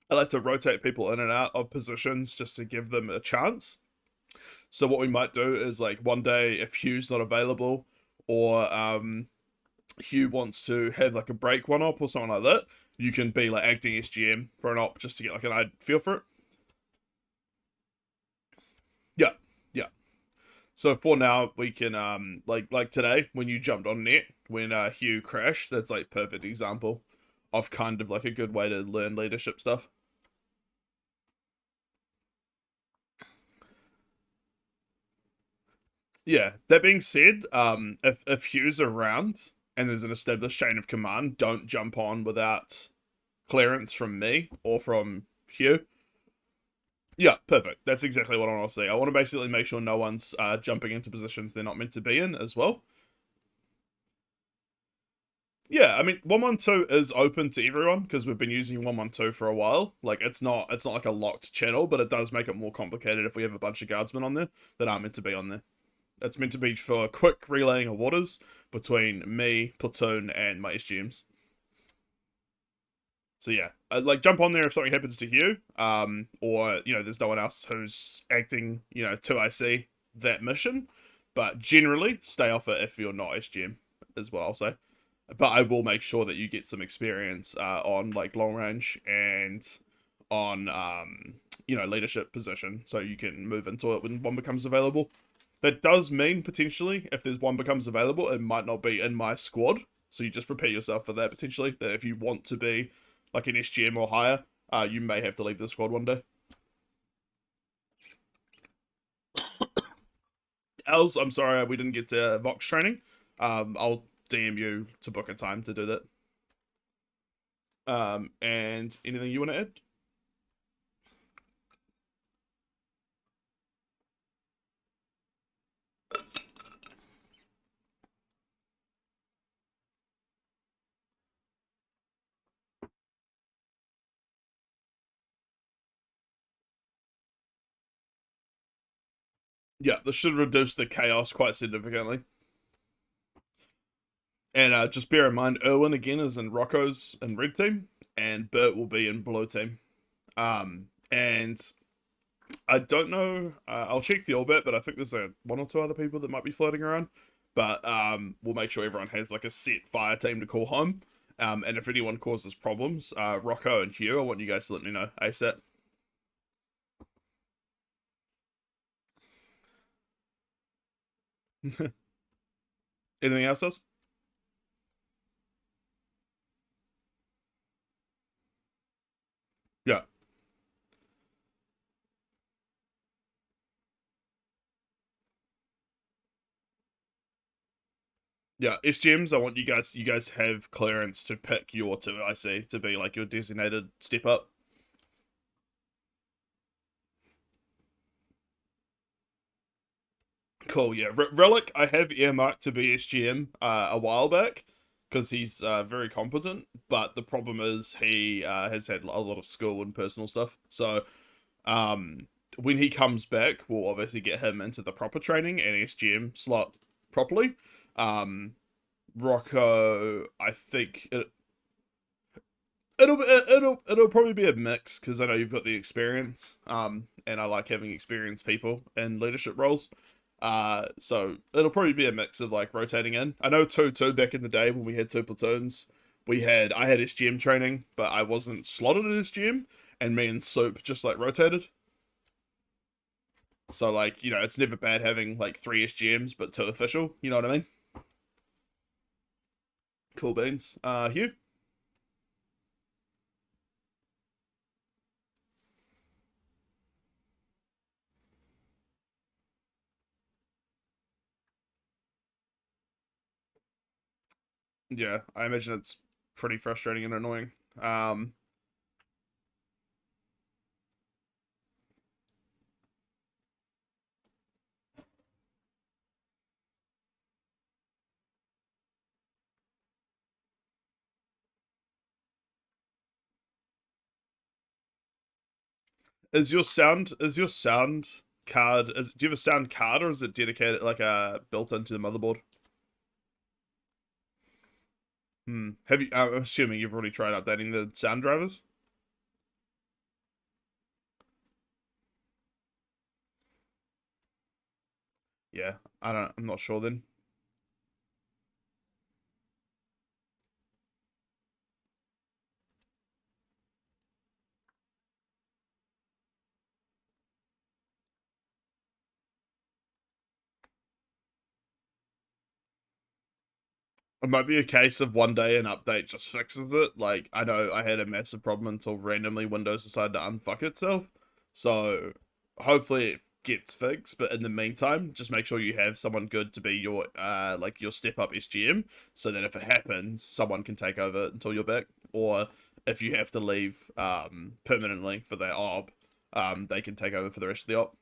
I like to rotate people in and out of positions just to give them a chance. So what we might do is like one day if Hugh's not available, or Hugh wants to have like a break one op or something like that, you can be like acting SGM for an op just to get like an feel for it. Yeah, yeah. So for now, we can like today when you jumped on net when Hugh crashed, that's like perfect example of kind of like a good way to learn leadership stuff. Yeah. That being said, if Hugh's around and there's an established chain of command, don't jump on without clearance from me or from Hugh. Yeah, perfect. That's exactly what I want to see. I want to basically make sure no one's jumping into positions they're not meant to be in as well. Yeah, I mean, 112 is open to everyone because we've been using 112 for a while. Like, it's not like a locked channel, but it does make it more complicated if we have a bunch of guardsmen on there that aren't meant to be on there. It's meant to be for quick relaying of orders between me, platoon, and my SGMs. So yeah, like jump on there if something happens to you, or there's no one else who's acting, to IC that mission. But generally, stay off it if you're not SGM, is what I'll say. But I will make sure that you get some experience on like long range and on leadership position, so you can move into it when one becomes available. That does mean potentially if there's one becomes available, it might not be in my squad. So you just prepare yourself for that potentially. That if you want to be like an SGM or higher, you may have to leave the squad one day. Els, I'm sorry we didn't get to Vox training. I'll DM you to book a time to do that. And anything you want to add? Yeah, this should reduce the chaos quite significantly. And just bear in mind, Erwin again is in Rocco's in red team, and Bert will be in blue team. And I don't know. I'll check the orbit, but I think there's one or two other people that might be floating around. But we'll make sure everyone has like a set fire team to call home. And if anyone causes problems, Rocco and Hugh, I want you guys to let me know ASAP. Anything else? Yeah. Yeah, SGMs, I want you guys have clearance to pick your 2IC to be like your designated step up. Cool, yeah. Relic, I have earmarked to be SGM a while back because he's very competent, but the problem is he has had a lot of school and personal stuff. So um, when he comes back, we'll obviously get him into the proper training and SGM slot properly. Um, Rocco, I think it'll probably be a mix because I know you've got the experience, and I like having experienced people in leadership roles. So it'll probably be a mix of like rotating in. I know 2-2 back in the day when we had two platoons, I had SGM training, but I wasn't slotted at SGM, and me and Soup just like rotated. So like it's never bad having like three SGMs but two official. You know what I mean? Cool beans. Hugh. Yeah, I imagine it's pretty frustrating and annoying. Is your sound card do you have a sound card or is it dedicated like built into the motherboard? Have you I'm assuming you've already tried updating the sound drivers? Yeah, I'm not sure then. It might be a case of one day an update just fixes it. Like I know I had a massive problem until randomly Windows decided to unfuck itself. So hopefully it gets fixed, but in the meantime, just make sure you have someone good to be your like your step up SGM so that if it happens, someone can take over until you're back. Or if you have to leave permanently for that ob, they can take over for the rest of the op.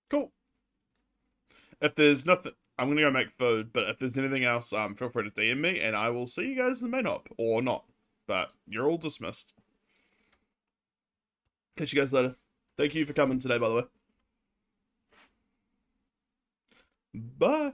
Cool. If there's nothing, I'm gonna go make food. But if there's anything else, feel free to DM me, and I will see you guys in the main op or not. But you're all dismissed. Catch you guys later. Thank you for coming today, by the way. Bye.